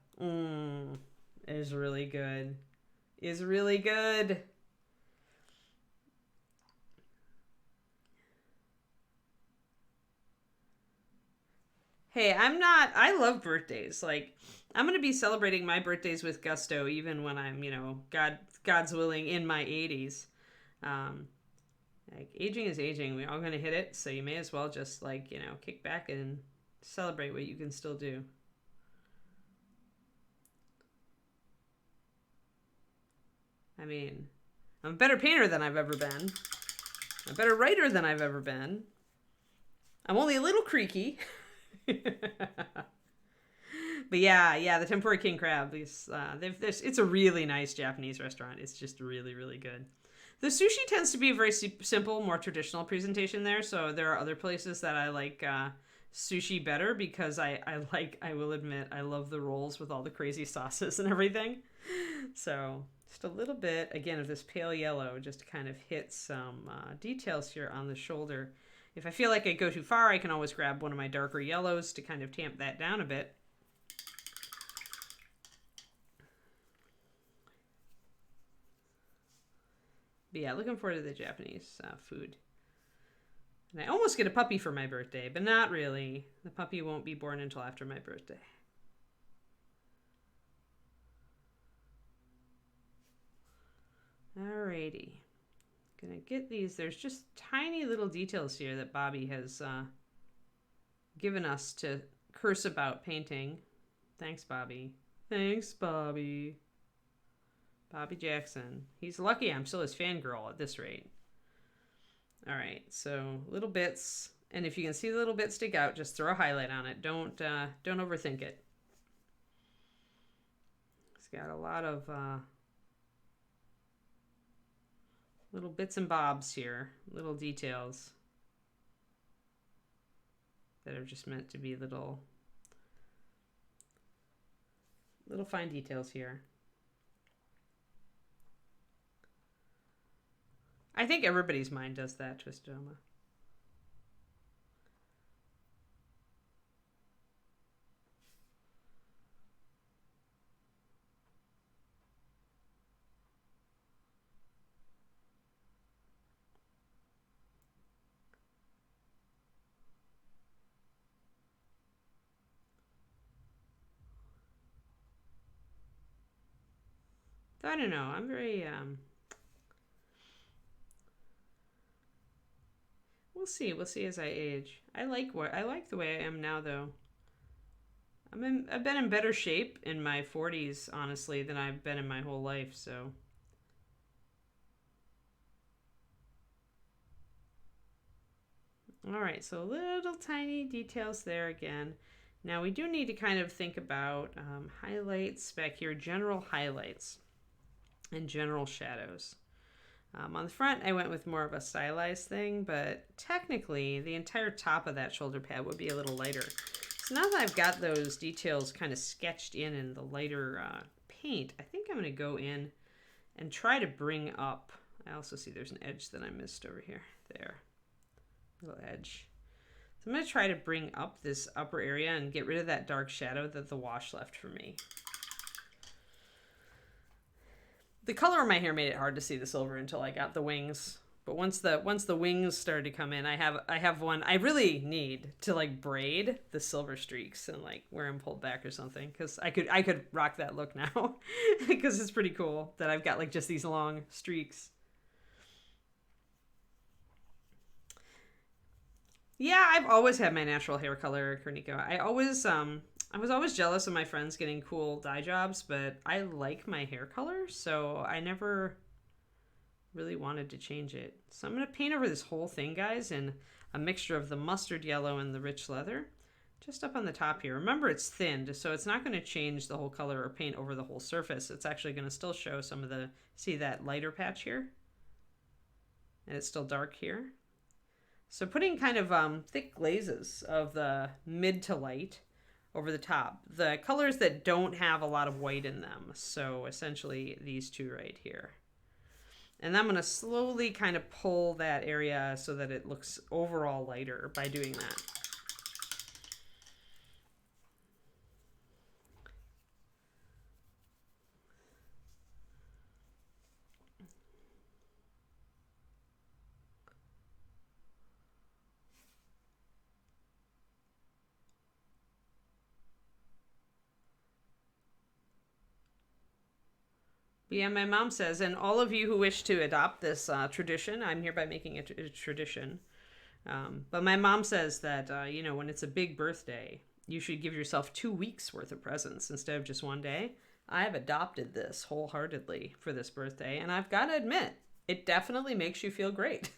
Is really good. Is really good. Hey, I love birthdays. Like, I'm going to be celebrating my birthdays with gusto even when I'm, God's willing, in my 80s. Like, aging is aging. We're all going to hit it, so you may as well just, kick back and celebrate what you can still do. I mean, I'm a better painter than I've ever been. a better writer than I've ever been. I'm only a little creaky. But yeah, the tempura king crab is it's a really nice Japanese restaurant. It's just really, really good. The sushi tends to be a very simple, more traditional presentation there. So there are other places that I like sushi better because I will admit, I love the rolls with all the crazy sauces and everything. So just a little bit, again, of this pale yellow just to kind of hit some details here on the shoulder. If I feel like I go too far, I can always grab one of my darker yellows to kind of tamp that down a bit. But yeah, looking forward to the Japanese food. And I almost get a puppy for my birthday, but not really. The puppy won't be born until after my birthday. Alrighty. Gonna get these. There's just tiny little details here that Bobby has given us to curse about painting. Thanks, Bobby. Thanks, Bobby. Bobby Jackson. He's lucky I'm still his fangirl at this rate. All right, so little bits, and if you can see the little bits stick out, just throw a highlight on it. Don't overthink it. It's got a lot of little bits and bobs here, little details that are just meant to be little fine details here. I think everybody's mind does that, Twistoma. I don't know. I'm very We'll see. We'll see as I age. I like the way I am now, though. I've been in better shape in my 40s, honestly, than I've been in my whole life. So. All right. So little tiny details there again. Now we do need to kind of think about highlights back here, general highlights and general shadows. On the front, I went with more of a stylized thing, but technically the entire top of that shoulder pad would be a little lighter. So now that I've got those details kind of sketched in the lighter paint, I think I'm going to go in and try to bring up. I also see there's an edge that I missed over here. There. Little edge. So I'm going to try to bring up this upper area and get rid of that dark shadow that the wash left for me. The color of my hair made it hard to see the silver until I got the wings. But once the wings started to come in, I have one. I really need to like braid the silver streaks and like wear them pulled back or something, because I could rock that look now because it's pretty cool that I've got like just these long streaks. Yeah, I've always had my natural hair color, Korniko. I was always jealous of my friends getting cool dye jobs, but I like my hair color, so I never really wanted to change it. So I'm going to paint over this whole thing, guys, in a mixture of the mustard yellow and the rich leather, just up on the top here. Remember, it's thinned, so it's not going to change the whole color or paint over the whole surface. It's actually going to still show some of the, see that lighter patch here? And it's still dark here. So putting kind of thick glazes of the mid to light over the top. The colors that don't have a lot of white in them. So essentially these two right here. And I'm going to slowly kind of pull that area so that it looks overall lighter by doing that. Yeah, my mom says, and all of you who wish to adopt this tradition, I'm hereby making it a tradition. But my mom says that, you know, when it's a big birthday, you should give yourself 2 weeks worth of presents instead of just one day. I've adopted this wholeheartedly for this birthday, and I've got to admit, it definitely makes you feel great.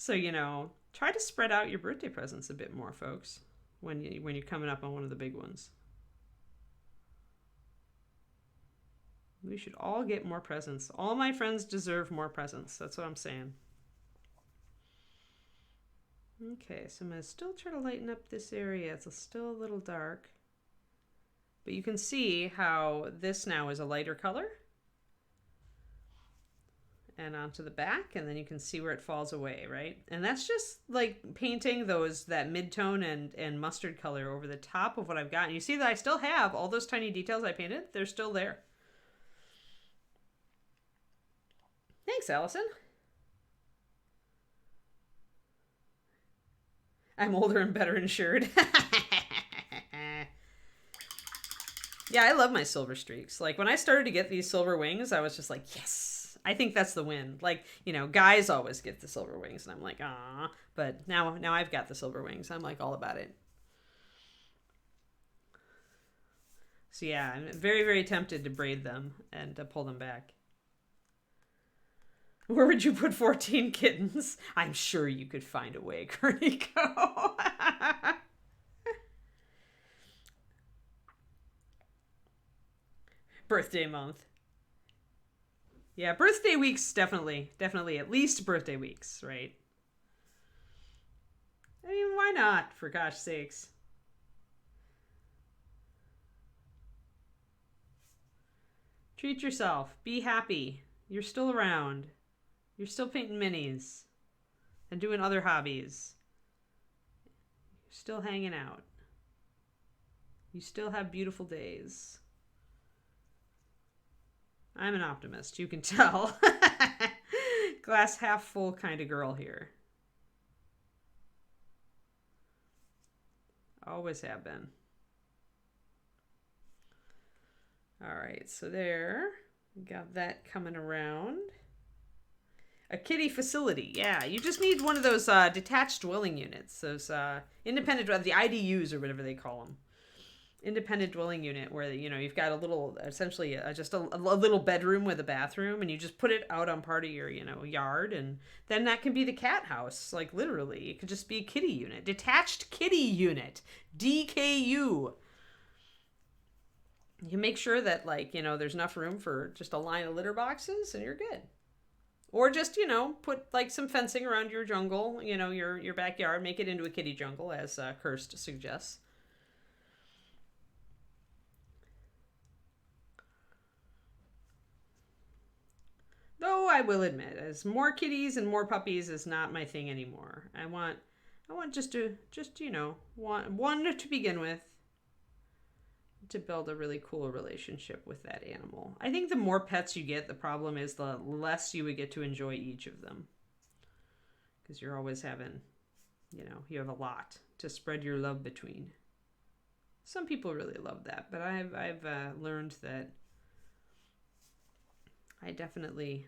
So, try to spread out your birthday presents a bit more, folks, when you're coming up on one of the big ones. We should all get more presents. All my friends deserve more presents. That's what I'm saying. Okay, so I'm going to still try to lighten up this area. It's still a little dark. But you can see how this now is a lighter color. And onto the back, and then you can see where it falls away, right? And that's just like painting that mid-tone and mustard color over the top of what I've got. And you see that I still have all those tiny details I painted. They're still there. Thanks, Allison. I'm older and better insured. Yeah, I love my silver streaks. Like, when I started to get these silver wings, I was just like, yes, I think that's the win. Like, guys always get the silver wings, and I'm like, ah. But now I've got the silver wings. I'm like all about it. So yeah, I'm very, very tempted to braid them and to pull them back. Where would you put 14 kittens? I'm sure you could find a way, Kerniko. Birthday month. Yeah, birthday weeks, definitely at least birthday weeks, right? I mean, why not, for gosh sakes? Treat yourself. Be happy. You're still around. You're still painting minis and doing other hobbies. You're still hanging out. You still have beautiful days. I'm an optimist, you can tell. Glass half full kind of girl here. Always have been. All right, so there. Got that coming around. A kitty facility. Yeah, you just need one of those detached dwelling units. Those independent, the IDUs or whatever they call them. Independent dwelling unit where, you've got a little, essentially just a little bedroom with a bathroom, and you just put it out on part of your, yard, and then that can be the cat house. Like, literally, it could just be a kitty unit. Detached kitty unit. DKU. You can make sure that, there's enough room for just a line of litter boxes, and you're good. Or just, put, some fencing around your jungle, your backyard, make it into a kitty jungle, as Kirst suggests. Though I will admit, as more kitties and more puppies is not my thing anymore. I want just one to begin with, to build a really cool relationship with that animal. I think the more pets you get, the problem is the less you would get to enjoy each of them. Because you're always having, you have a lot to spread your love between. Some people really love that, but I've learned that I definitely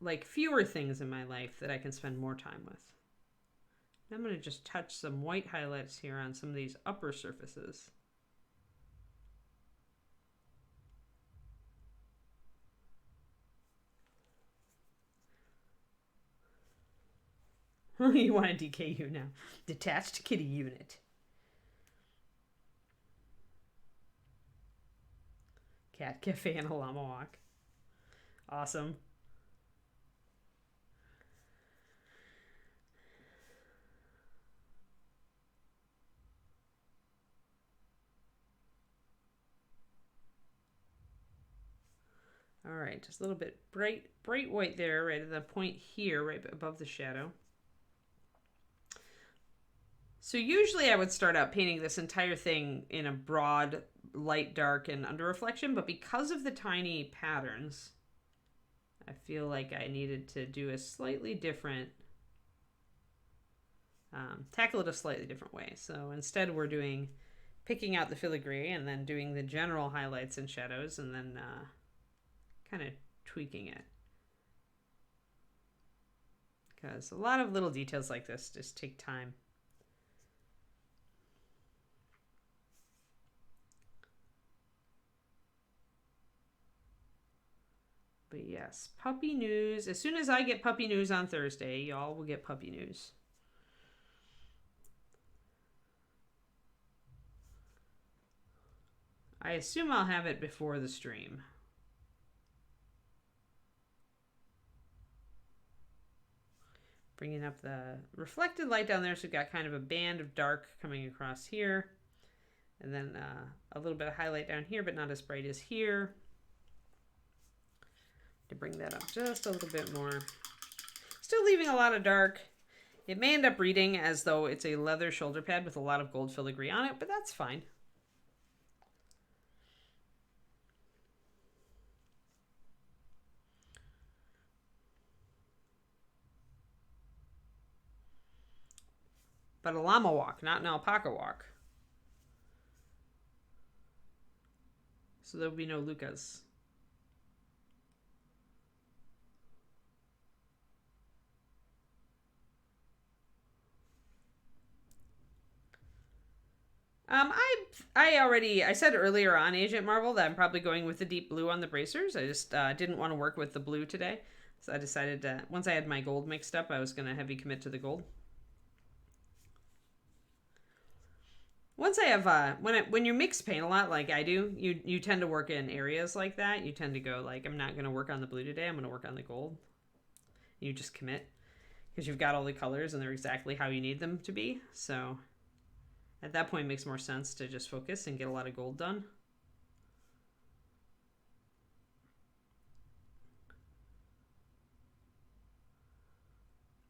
like fewer things in my life that I can spend more time with. I'm going to just touch some white highlights here on some of these upper surfaces. You want a DKU now. Detached kitty unit. Cat cafe and a llama walk. Awesome. All right, just a little bit bright white there, right at the point here, right above the shadow. So usually I would start out painting this entire thing in a broad, light, dark, and under reflection, but because of the tiny patterns, I feel like I needed to do a slightly different, tackle it a slightly different way. So instead we're picking out the filigree and then doing the general highlights and shadows, and then kind of tweaking it. Because a lot of little details like this just take time. But yes, puppy news. As soon as I get puppy news on Thursday, y'all will get puppy news. I assume I'll have it before the stream. Bringing up the reflected light down there, so we've got kind of a band of dark coming across here. And then a little bit of highlight down here, but not as bright as here. To bring that up just a little bit more. Still leaving a lot of dark. It may end up reading as though it's a leather shoulder pad with a lot of gold filigree on it, but that's fine. But a llama walk, not an alpaca walk. So there'll be no Lucas. I said earlier on Agent Marvel that I'm probably going with the deep blue on the bracers. I just didn't want to work with the blue today. So I decided to, once I had my gold mixed up, I was going to heavy commit to the gold. Once I have, when you mix paint a lot like I do, you tend to work in areas like that. You tend to go like, I'm not going to work on the blue today. I'm going to work on the gold. You just commit because you've got all the colors and they're exactly how you need them to be. So at that point, it makes more sense to just focus and get a lot of gold done.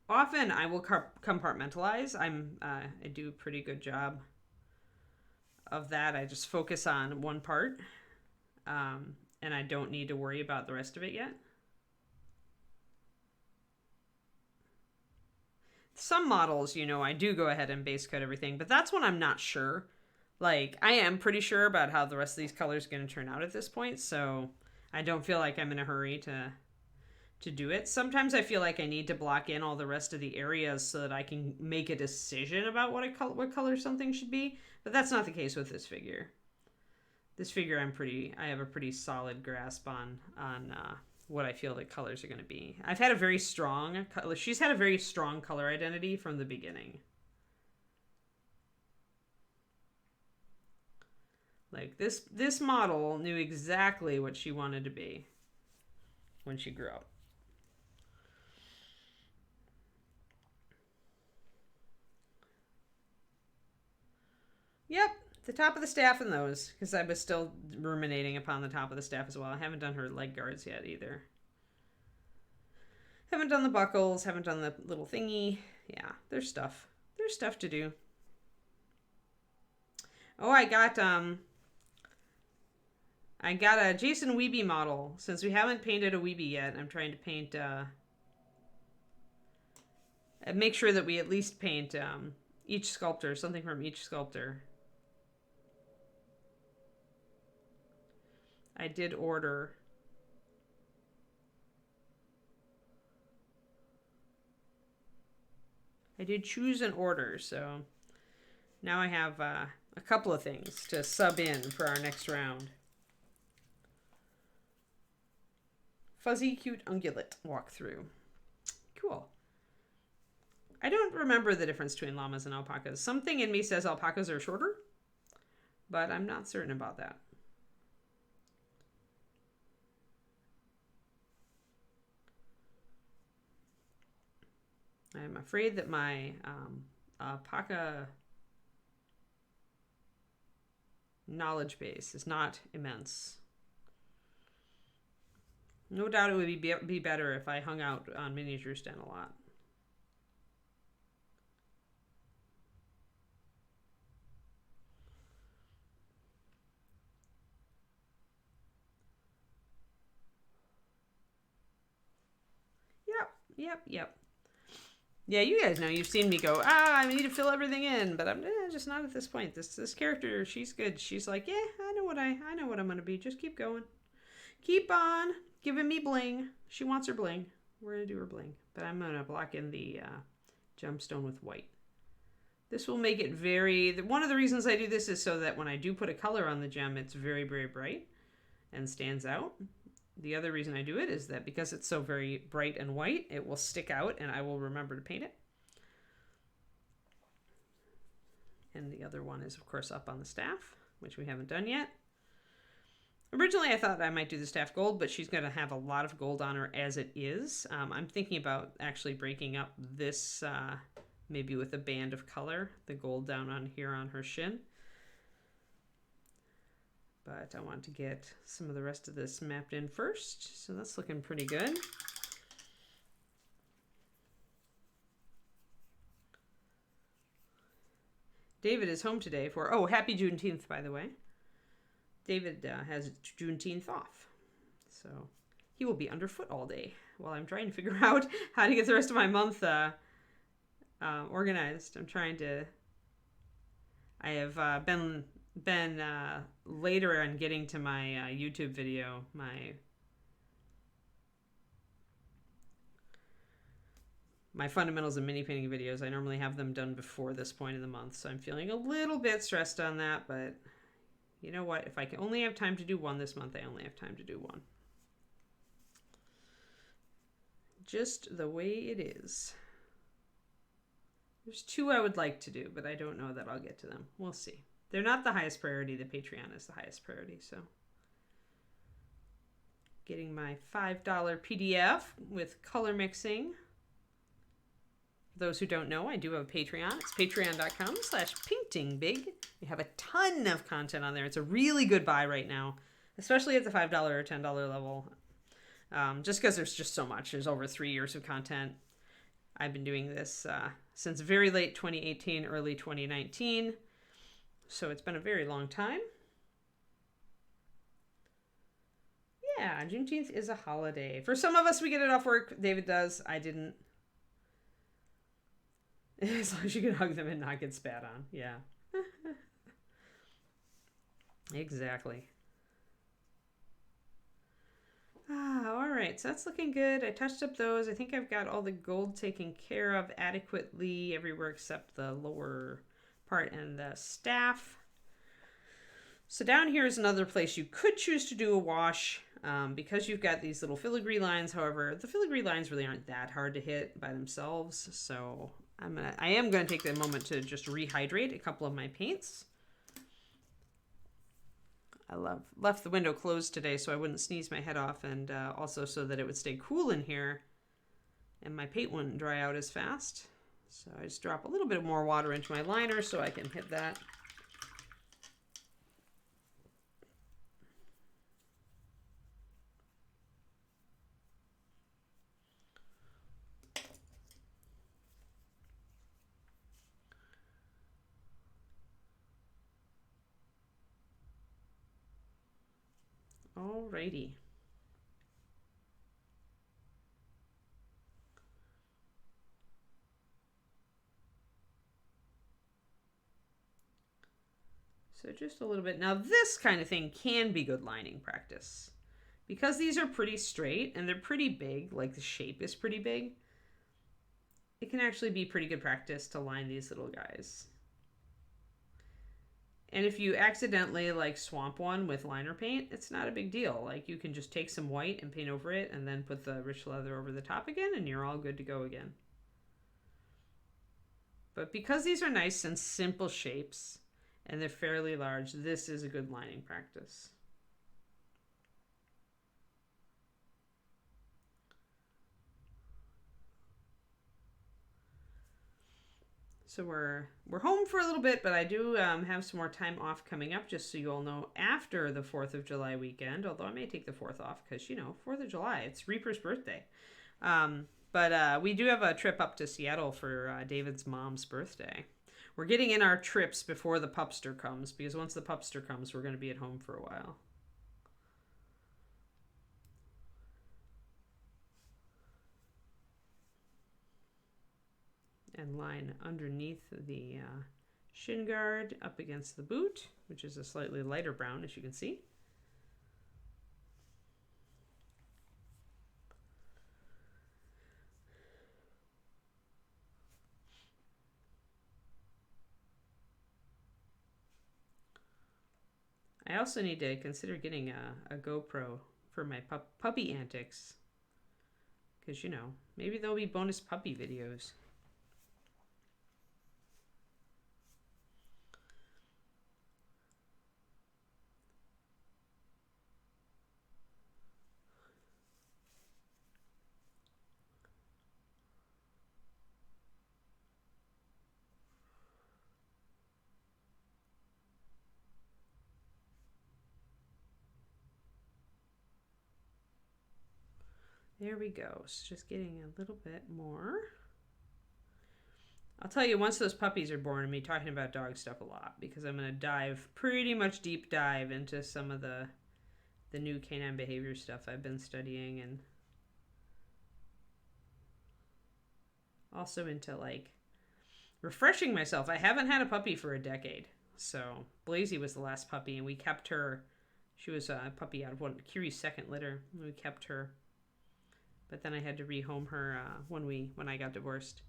Often I will compartmentalize. I do a pretty good job of that. I just focus on one part, and I don't need to worry about the rest of it yet. Some models, you know, I do go ahead and base coat everything, but that's when I'm not sure. Like, I am pretty sure about how the rest of these colors are going to turn out at this point, so I don't feel like I'm in a hurry to do it. Sometimes I feel like I need to block in all the rest of the areas so that I can make a decision about what color something should be, but that's not the case with this figure. This figure I have a pretty solid grasp on what I feel the colors are going to be. She's had a very strong color identity from the beginning. Like this model knew exactly what she wanted to be when she grew up. Yep, the top of the staff in those, because I was still ruminating upon the top of the staff as well. I haven't done her leg guards yet either. Haven't done the buckles, haven't done the little thingy. Yeah, there's stuff. There's stuff to do. Oh, I got a Jason Weeby model. Since we haven't painted a Weeby yet, I'm trying to paint, make sure that we at least paint each sculptor, something from each sculptor. I did order. I did choose an order, so now I have a couple of things to sub in for our next round. Fuzzy Cute Ungulate walkthrough. Cool. I don't remember the difference between llamas and alpacas. Something in me says alpacas are shorter, but I'm not certain about that. I'm afraid that my alpaca knowledge base is not immense. No doubt it would be better if I hung out on Miniature Stand a lot. Yep. Yeah, you guys know. You've seen me go, I need to fill everything in, but I'm just not at this point. This character, she's good. She's like, yeah, I know what I'm gonna be. Just keep going. Keep on giving me bling. She wants her bling. We're gonna do her bling. But I'm gonna block in the gemstone with white. This will make it one of the reasons I do this is so that when I do put a color on the gem, it's very, very bright and stands out. the other reason I do it is that because it's so very bright and white, it will stick out and I will remember to paint it. And the other one is, of course, up on the staff, which we haven't done yet. Originally, I thought I might do the staff gold, but she's going to have a lot of gold on her as it is. I'm thinking about actually breaking up this, maybe with a band of color, the gold down on here on her shin. But I want to get some of the rest of this mapped in first. So that's looking pretty good. David is home today for, oh, happy Juneteenth, by the way. David has Juneteenth off. So he will be underfoot all day while I'm trying to figure out how to get the rest of my month organized. I have been later on getting to my YouTube video, my fundamentals of mini painting videos. I normally have them done before this point in the month, so I'm feeling a little bit stressed on that, but you know what? If I can only have time to do one this month, I only have time to do one. Just the way it is. There's 2 I would like to do, but I don't know that I'll get to them. We'll see. They're not the highest priority. The Patreon is the highest priority, so. Getting my $5 PDF with color mixing. For those who don't know, I do have a Patreon. It's patreon.com/paintingbig. We have a ton of content on there. It's a really good buy right now, especially at the $5 or $10 level. Just because there's just so much. There's over 3 years of content. I've been doing this since very late 2018, early 2019. So it's been a very long time. Yeah, Juneteenth is a holiday. For some of us, we get it off work. David does. I didn't. As long as you can hug them and not get spat on. Yeah. Exactly. All right. So that's looking good. I touched up those. I think I've got all the gold taken care of adequately everywhere except the lower part and the staff. So down here is another place you could choose to do a wash because you've got these little filigree lines. However, the filigree lines really aren't that hard to hit by themselves. So I am going to take the moment to just rehydrate a couple of my paints. I left the window closed today so I wouldn't sneeze my head off, and also so that it would stay cool in here and my paint wouldn't dry out as fast. So I just drop a little bit more water into my liner so I can hit that. Alrighty. So just a little bit. Now this kind of thing can be good lining practice. Because these are pretty straight and they're pretty big, like the shape is pretty big, it can actually be pretty good practice to line these little guys. And if you accidentally like swamp one with liner paint, it's not a big deal. Like you can just take some white and paint over it and then put the rich leather over the top again and you're all good to go again. But because these are nice and simple shapes and they're fairly large, this is a good lining practice. So we're home for a little bit, but I do have some more time off coming up, just so you all know, after the 4th of July weekend, although I may take the 4th off because, you know, 4th of July, it's Reaper's birthday. But we do have a trip up to Seattle for David's mom's birthday. We're getting in our trips before the pupster comes, because once the pupster comes, we're going to be at home for a while. And line underneath the shin guard up against the boot, which is a slightly lighter brown, as you can see. I also need to consider getting a GoPro for my puppy antics. Because, you know, maybe there'll be bonus puppy videos. There we go. It's just getting a little bit more. I'll tell you, once those puppies are born, I'm going to be talking about dog stuff a lot because I'm going to dive, pretty much deep dive into some of the new canine behavior stuff I've been studying, and also into like refreshing myself. I haven't had a puppy for a decade. So Blazy was the last puppy, and we kept her. She was a puppy out of Kiri's second litter. We kept her. But then I had to rehome her when I got divorced.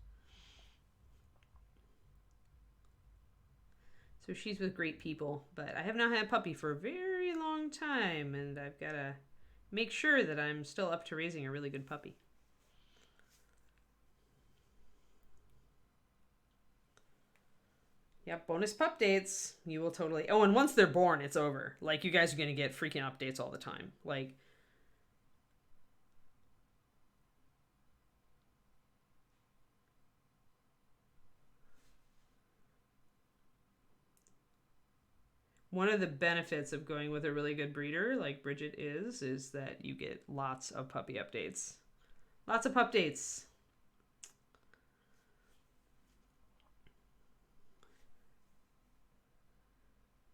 So she's with great people, but I have not had a puppy for a very long time, and I've got to make sure that I'm still up to raising a really good puppy. Yep, bonus pup dates. You will totally... Oh, and once they're born, it's over. Like, you guys are going to get freaking updates all the time. Like... One of the benefits of going with a really good breeder, like Bridget is that you get lots of puppy updates. Lots of pup dates.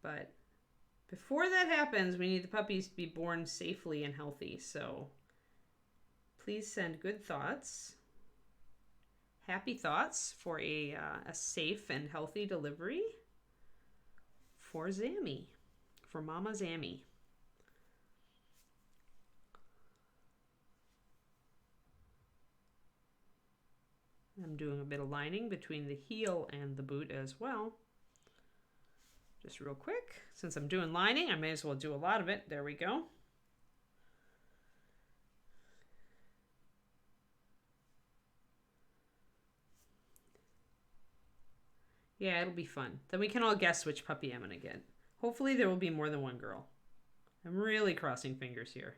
But before that happens, we need the puppies to be born safely and healthy. So please send good thoughts, happy thoughts for a safe and healthy delivery. For Zammy, for Mama Zammy. I'm doing a bit of lining between the heel and the boot as well. Just real quick. Since I'm doing lining, I may as well do a lot of it. There we go. Yeah, it'll be fun. Then we can all guess which puppy I'm going to get. Hopefully there will be more than one girl. I'm really crossing fingers here.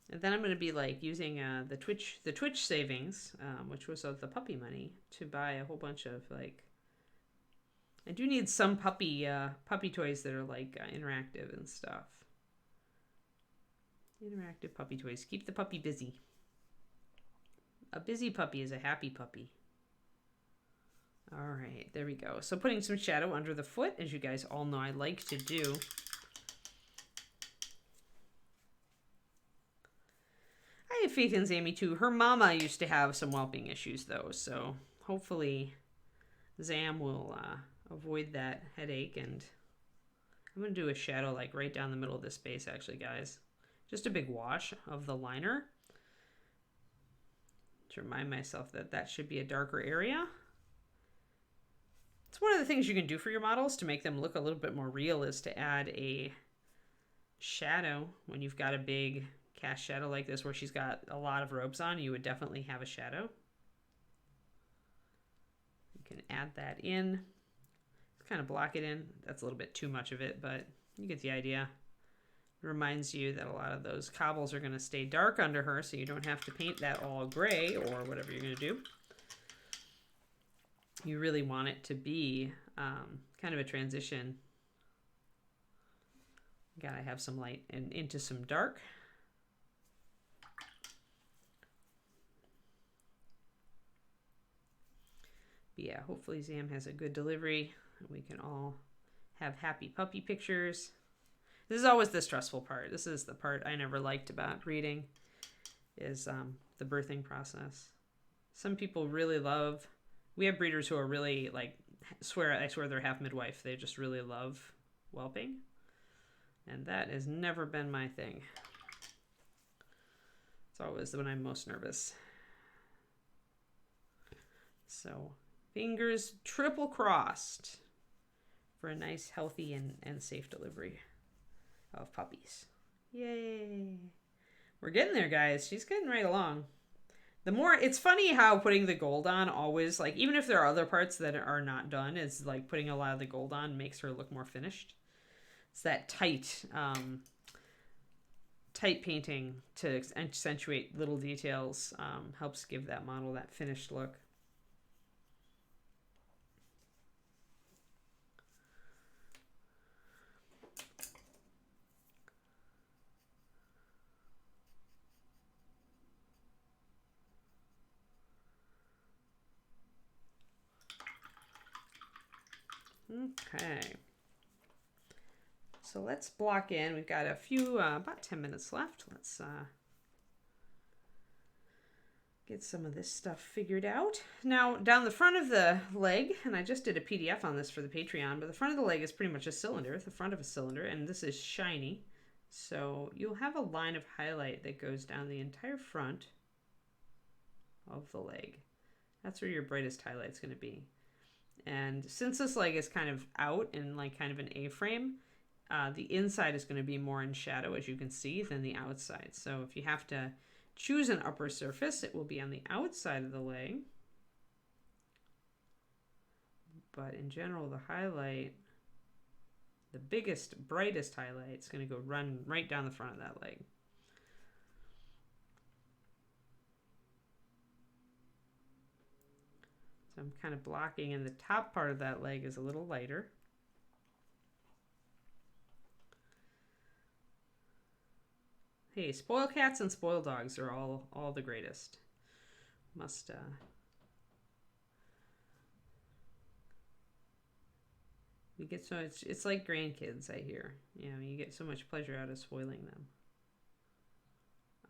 And then I'm going to be like using the Twitch savings, which was of the puppy money, to buy a whole bunch of like. I do need some puppy toys that are like interactive and stuff. Interactive puppy toys keep the puppy busy. A busy puppy is a happy puppy. All right, there we go. So putting some shadow under the foot, as you guys all know I like to do. I have faith in Zammy too. Her mama used to have some whelping issues though, so hopefully Zam will avoid that headache. And I'm going to do a shadow like right down the middle of this space actually, guys. Just a big wash of the liner to remind myself that that should be a darker area. It's one of the things you can do for your models to make them look a little bit more real, is to add a shadow when you've got a big cast shadow like this where she's got a lot of robes on. You would definitely have a shadow. You can add that in. Kind of block it in. That's a little bit too much of it, but you get the idea. It reminds you that a lot of those cobbles are going to stay dark under her, so you don't have to paint that all gray or whatever you're going to do. You really want it to be kind of a transition. Gotta have some light and into some dark. But yeah, hopefully Zam has a good delivery. We can all have happy puppy pictures. This is always the stressful part. This is the part I never liked about breeding, is the birthing process. Some people really love... We have breeders who are really like, I swear they're half midwife. They just really love whelping. And that has never been my thing. It's always when I'm most nervous. So fingers triple crossed for a nice, healthy, and safe delivery of puppies. Yay. We're getting there, guys. She's getting right along. The more, it's funny how putting the gold on always, like, even if there are other parts that are not done, it's like putting a lot of the gold on makes her look more finished. It's that tight painting to accentuate little details, helps give that model that finished look. Okay. So let's block in. We've got a few, about 10 minutes left. Let's get some of this stuff figured out. Now, down the front of the leg, and I just did a PDF on this for the Patreon, but the front of the leg is pretty much a cylinder, the front of a cylinder, and this is shiny. So you'll have a line of highlight that goes down the entire front of the leg. That's where your brightest highlight's going to be. And since this leg is kind of out in like kind of an A-frame, the inside is going to be more in shadow, as you can see, than the outside. So if you have to choose an upper surface, it will be on the outside of the leg. But in general, the highlight, the biggest, brightest highlight, is going to go run right down the front of that leg. So I'm kind of blocking, and the top part of that leg is a little lighter. Hey, spoil cats and spoil dogs are all the greatest. Must we get so it's like grandkids, I hear. You know, you get so much pleasure out of spoiling them.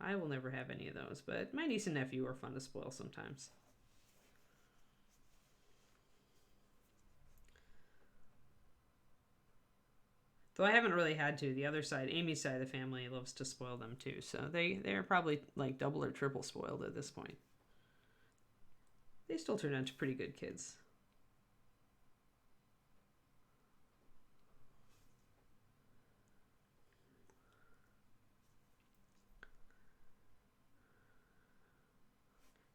I will never have any of those, but my niece and nephew are fun to spoil sometimes. Though I haven't really had to. The other side, Amy's side of the family, loves to spoil them too. So they're probably like double or triple spoiled at this point. They still turn out to pretty good kids.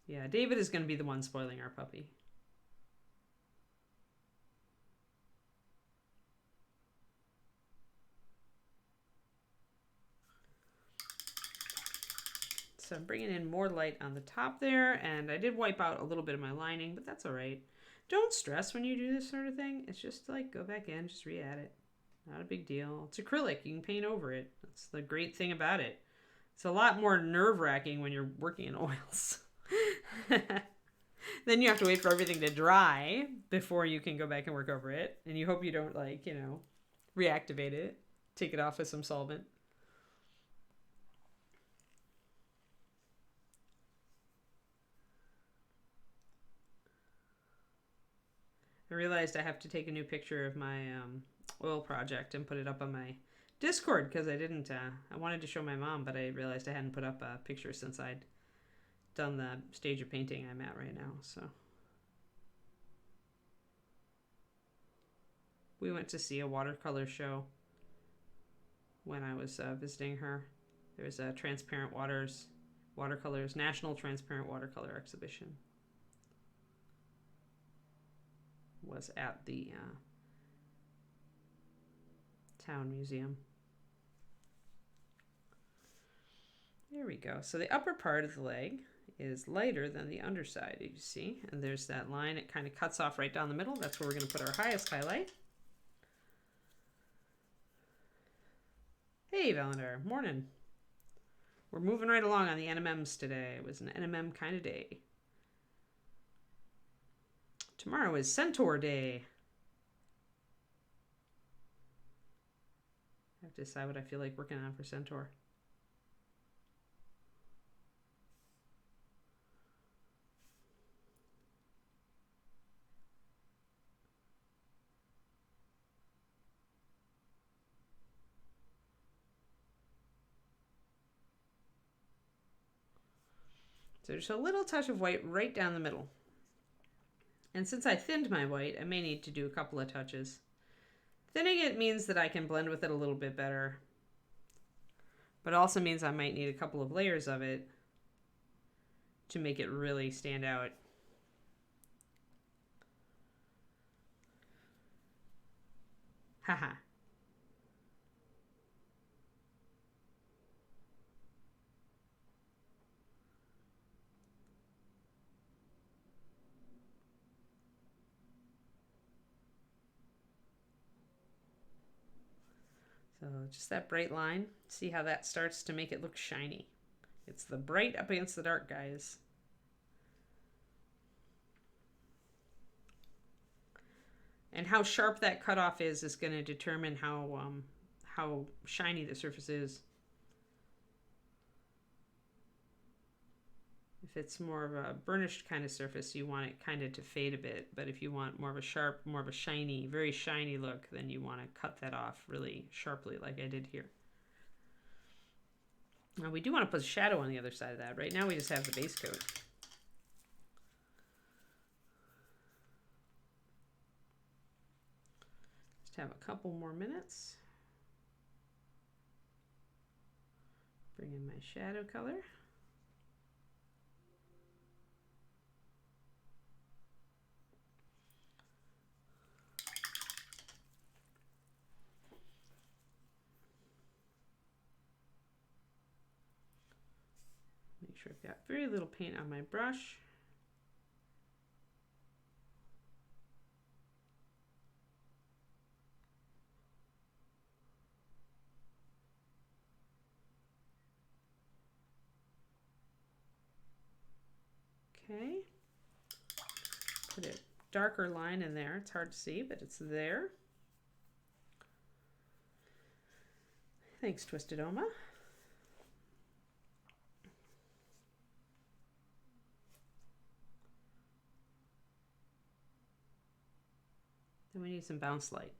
Yeah, David is going to be the one spoiling our puppy. So I'm bringing in more light on the top there, and I did wipe out a little bit of my lining, but that's all right. Don't stress when you do this sort of thing. It's just like, go back in, just re-add it. Not a big deal. It's acrylic. You can paint over it. That's the great thing about it. It's a lot more nerve-wracking when you're working in oils. Then you have to wait for everything to dry before you can go back and work over it. And you hope you don't, like, you know, reactivate it. Take it off with some solvent. I realized I have to take a new picture of my oil project and put it up on my Discord because I didn't, I wanted to show my mom, but I realized I hadn't put up a picture since I'd done the stage of painting I'm at right now. So we went to see a watercolor show when I was visiting her. There was a Transparent Watercolors, National Transparent Watercolor Exhibition. Was at the town museum. There we go. So the upper part of the leg is lighter than the underside, you see, and there's that line. It kind of cuts off right down the middle. That's where we're going to put our highest highlight. Hey, Valendar, morning. We're moving right along on the NMMs today. It was an NMM kind of day. Tomorrow is Centaur Day. I have to decide what I feel like working on for Centaur. So just a little touch of white right down the middle. And since I thinned my white, I may need to do a couple of touches. Thinning it means that I can blend with it a little bit better, but it also means I might need a couple of layers of it to make it really stand out. Haha. So just that bright line, see how that starts to make it look shiny. It's the bright up against the dark, guys. And how sharp that cutoff is going to determine how shiny the surface is. If it's more of a burnished kind of surface, you want it kind of to fade a bit. But if you want more of a sharp, more of a shiny, very shiny look, then you want to cut that off really sharply like I did here. Now we do want to put a shadow on the other side of that. Right now we just have the base coat. Just have a couple more minutes. Bring in my shadow color. Make sure I've got very little paint on my brush. Okay. Put a darker line in there. It's hard to see, but it's there. Thanks, Twisted Oma. Then we need some bounce light.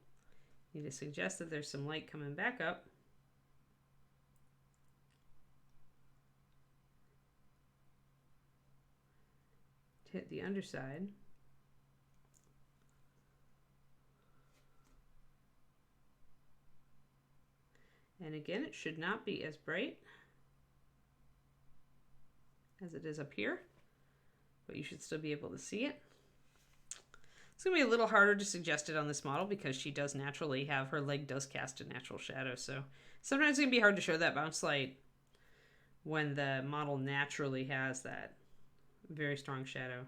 Need to suggest that there's some light coming back up. To hit the underside. And again, it should not be as bright as it is up here, but you should still be able to see it. It's going to be a little harder to suggest it on this model because she does naturally have, her leg does cast a natural shadow. So sometimes it's going to be hard to show that bounce light when the model naturally has that very strong shadow.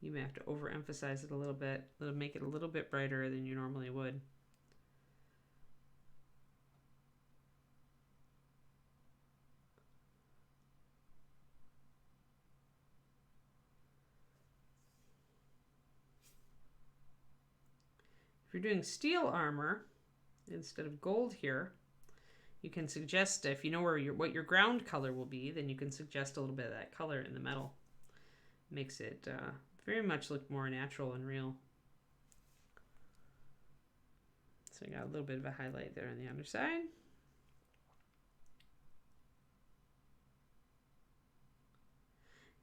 You may have to overemphasize it a little bit. It'll make it a little bit brighter than you normally would. If you're doing steel armor instead of gold here, you can suggest, if you know where what your ground color will be, then you can suggest a little bit of that color in the metal. Makes it very much look more natural and real. So I got a little bit of a highlight there on the underside.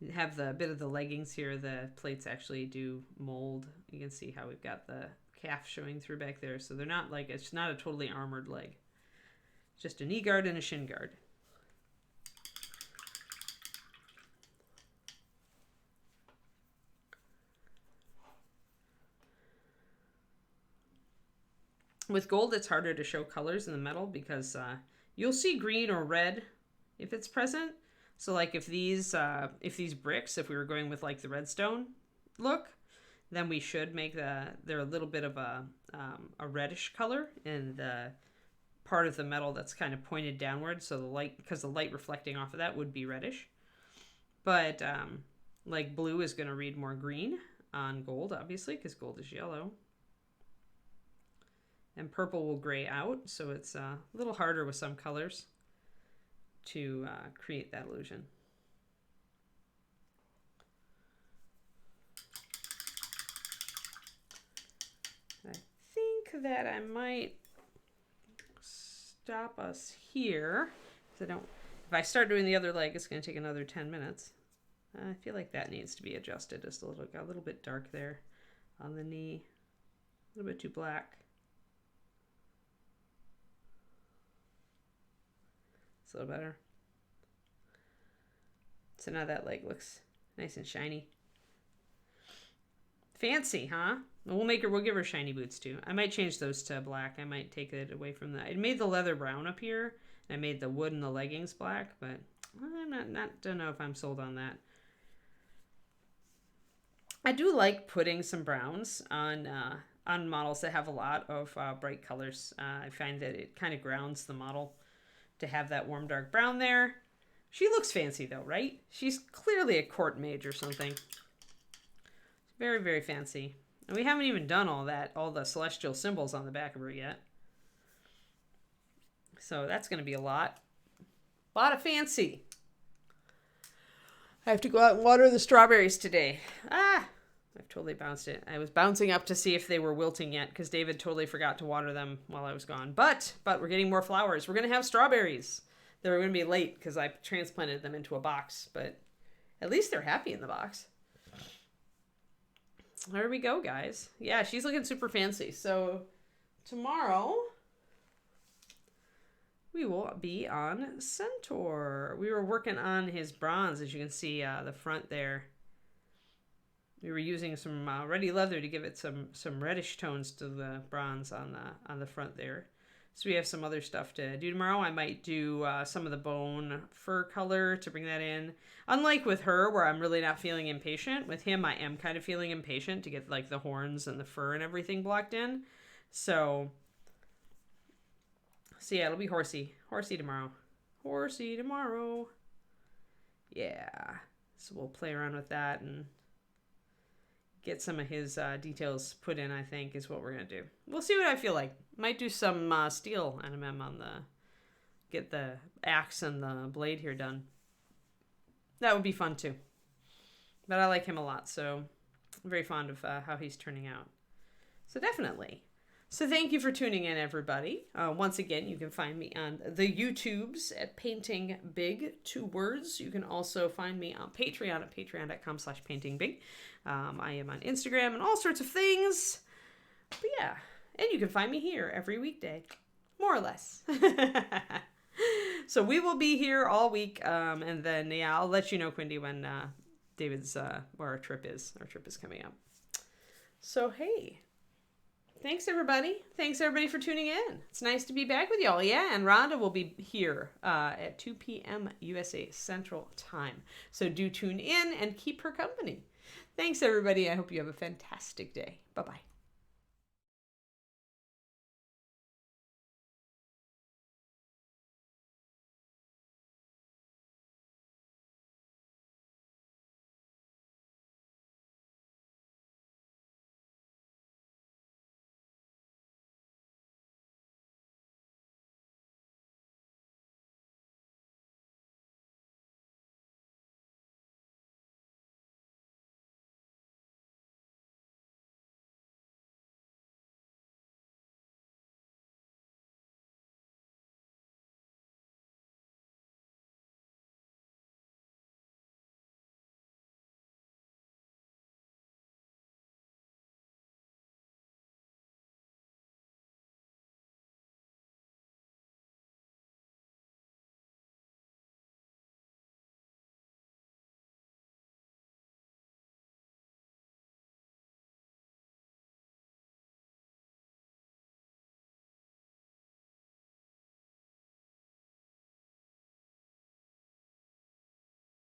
You have the bit of the leggings here. The plates actually do mold. You can see how we've got the calf showing through back there. So they're not like, it's not a totally armored leg. It's just a knee guard and a shin guard. With gold, it's harder to show colors in the metal because you'll see green or red if it's present. So like if these bricks, if we were going with like the redstone look, then we should make they're a little bit of a reddish color in the part of the metal that's kind of pointed downward. So the light, because the light reflecting off of that would be reddish. But like blue is going to read more green on gold, obviously, because gold is yellow. And purple will gray out, so it's a little harder with some colors to create that illusion. I think that I might stop us here. Because if I start doing the other leg, it's going to take another 10 minutes. I feel like that needs to be adjusted just a little bit dark there on the knee. A little bit too black. It's a little better. So now that leg looks nice and shiny. Fancy, huh? We'll give her shiny boots too. I might change those to black. I might take it away from that. I made the leather brown up here. And I made the wood and the leggings black, but I'm don't know if I'm sold on that. I do like putting some browns on models that have a lot of bright colors. I find that it kind of grounds the model to have that warm dark brown there. She looks fancy though, right? She's clearly a court mage or something. Very, very fancy. And we haven't even done all the celestial symbols on the back of her yet. So that's going to be a lot. A lot of fancy. I have to go out and water the strawberries today. I've totally bounced it. I was bouncing up to see if they were wilting yet because David totally forgot to water them while I was gone. But we're getting more flowers. We're going to have strawberries. They're going to be late because I transplanted them into a box. But at least they're happy in the box. There we go, guys. Yeah, she's looking super fancy. So tomorrow we will be on Centaur. We were working on his bronze, as you can see the front there. We were using some ready leather to give it some reddish tones to the bronze on the front there. So we have some other stuff to do tomorrow. I might do some of the bone fur color to bring that in. Unlike with her, where I'm really not feeling impatient, with him I am kind of feeling impatient to get like the horns and the fur and everything blocked in. So yeah, it'll be horsey. Horsey tomorrow. Horsey tomorrow. Yeah. So we'll play around with that and get some of his details put in, I think, is what we're going to do. We'll see what I feel like. Might do some steel NMM on get the axe and the blade here done. That would be fun too. But I like him a lot, so I'm very fond of how he's turning out. So definitely. So thank you for tuning in, everybody. Once again, you can find me on the YouTubes at Painting Big, 2 words. You can also find me on Patreon at patreon.com/paintingbig. I am on Instagram and all sorts of things. But yeah, and you can find me here every weekday, more or less. So we will be here all week, and then yeah, I'll let you know, Quindy, when David's where our trip is. Our trip is coming up. So hey. Thanks, everybody. Thanks, everybody, for tuning in. It's nice to be back with y'all. Yeah, and Rhonda will be here at 2 p.m. USA Central Time. So do tune in and keep her company. Thanks, everybody. I hope you have a fantastic day. Bye-bye.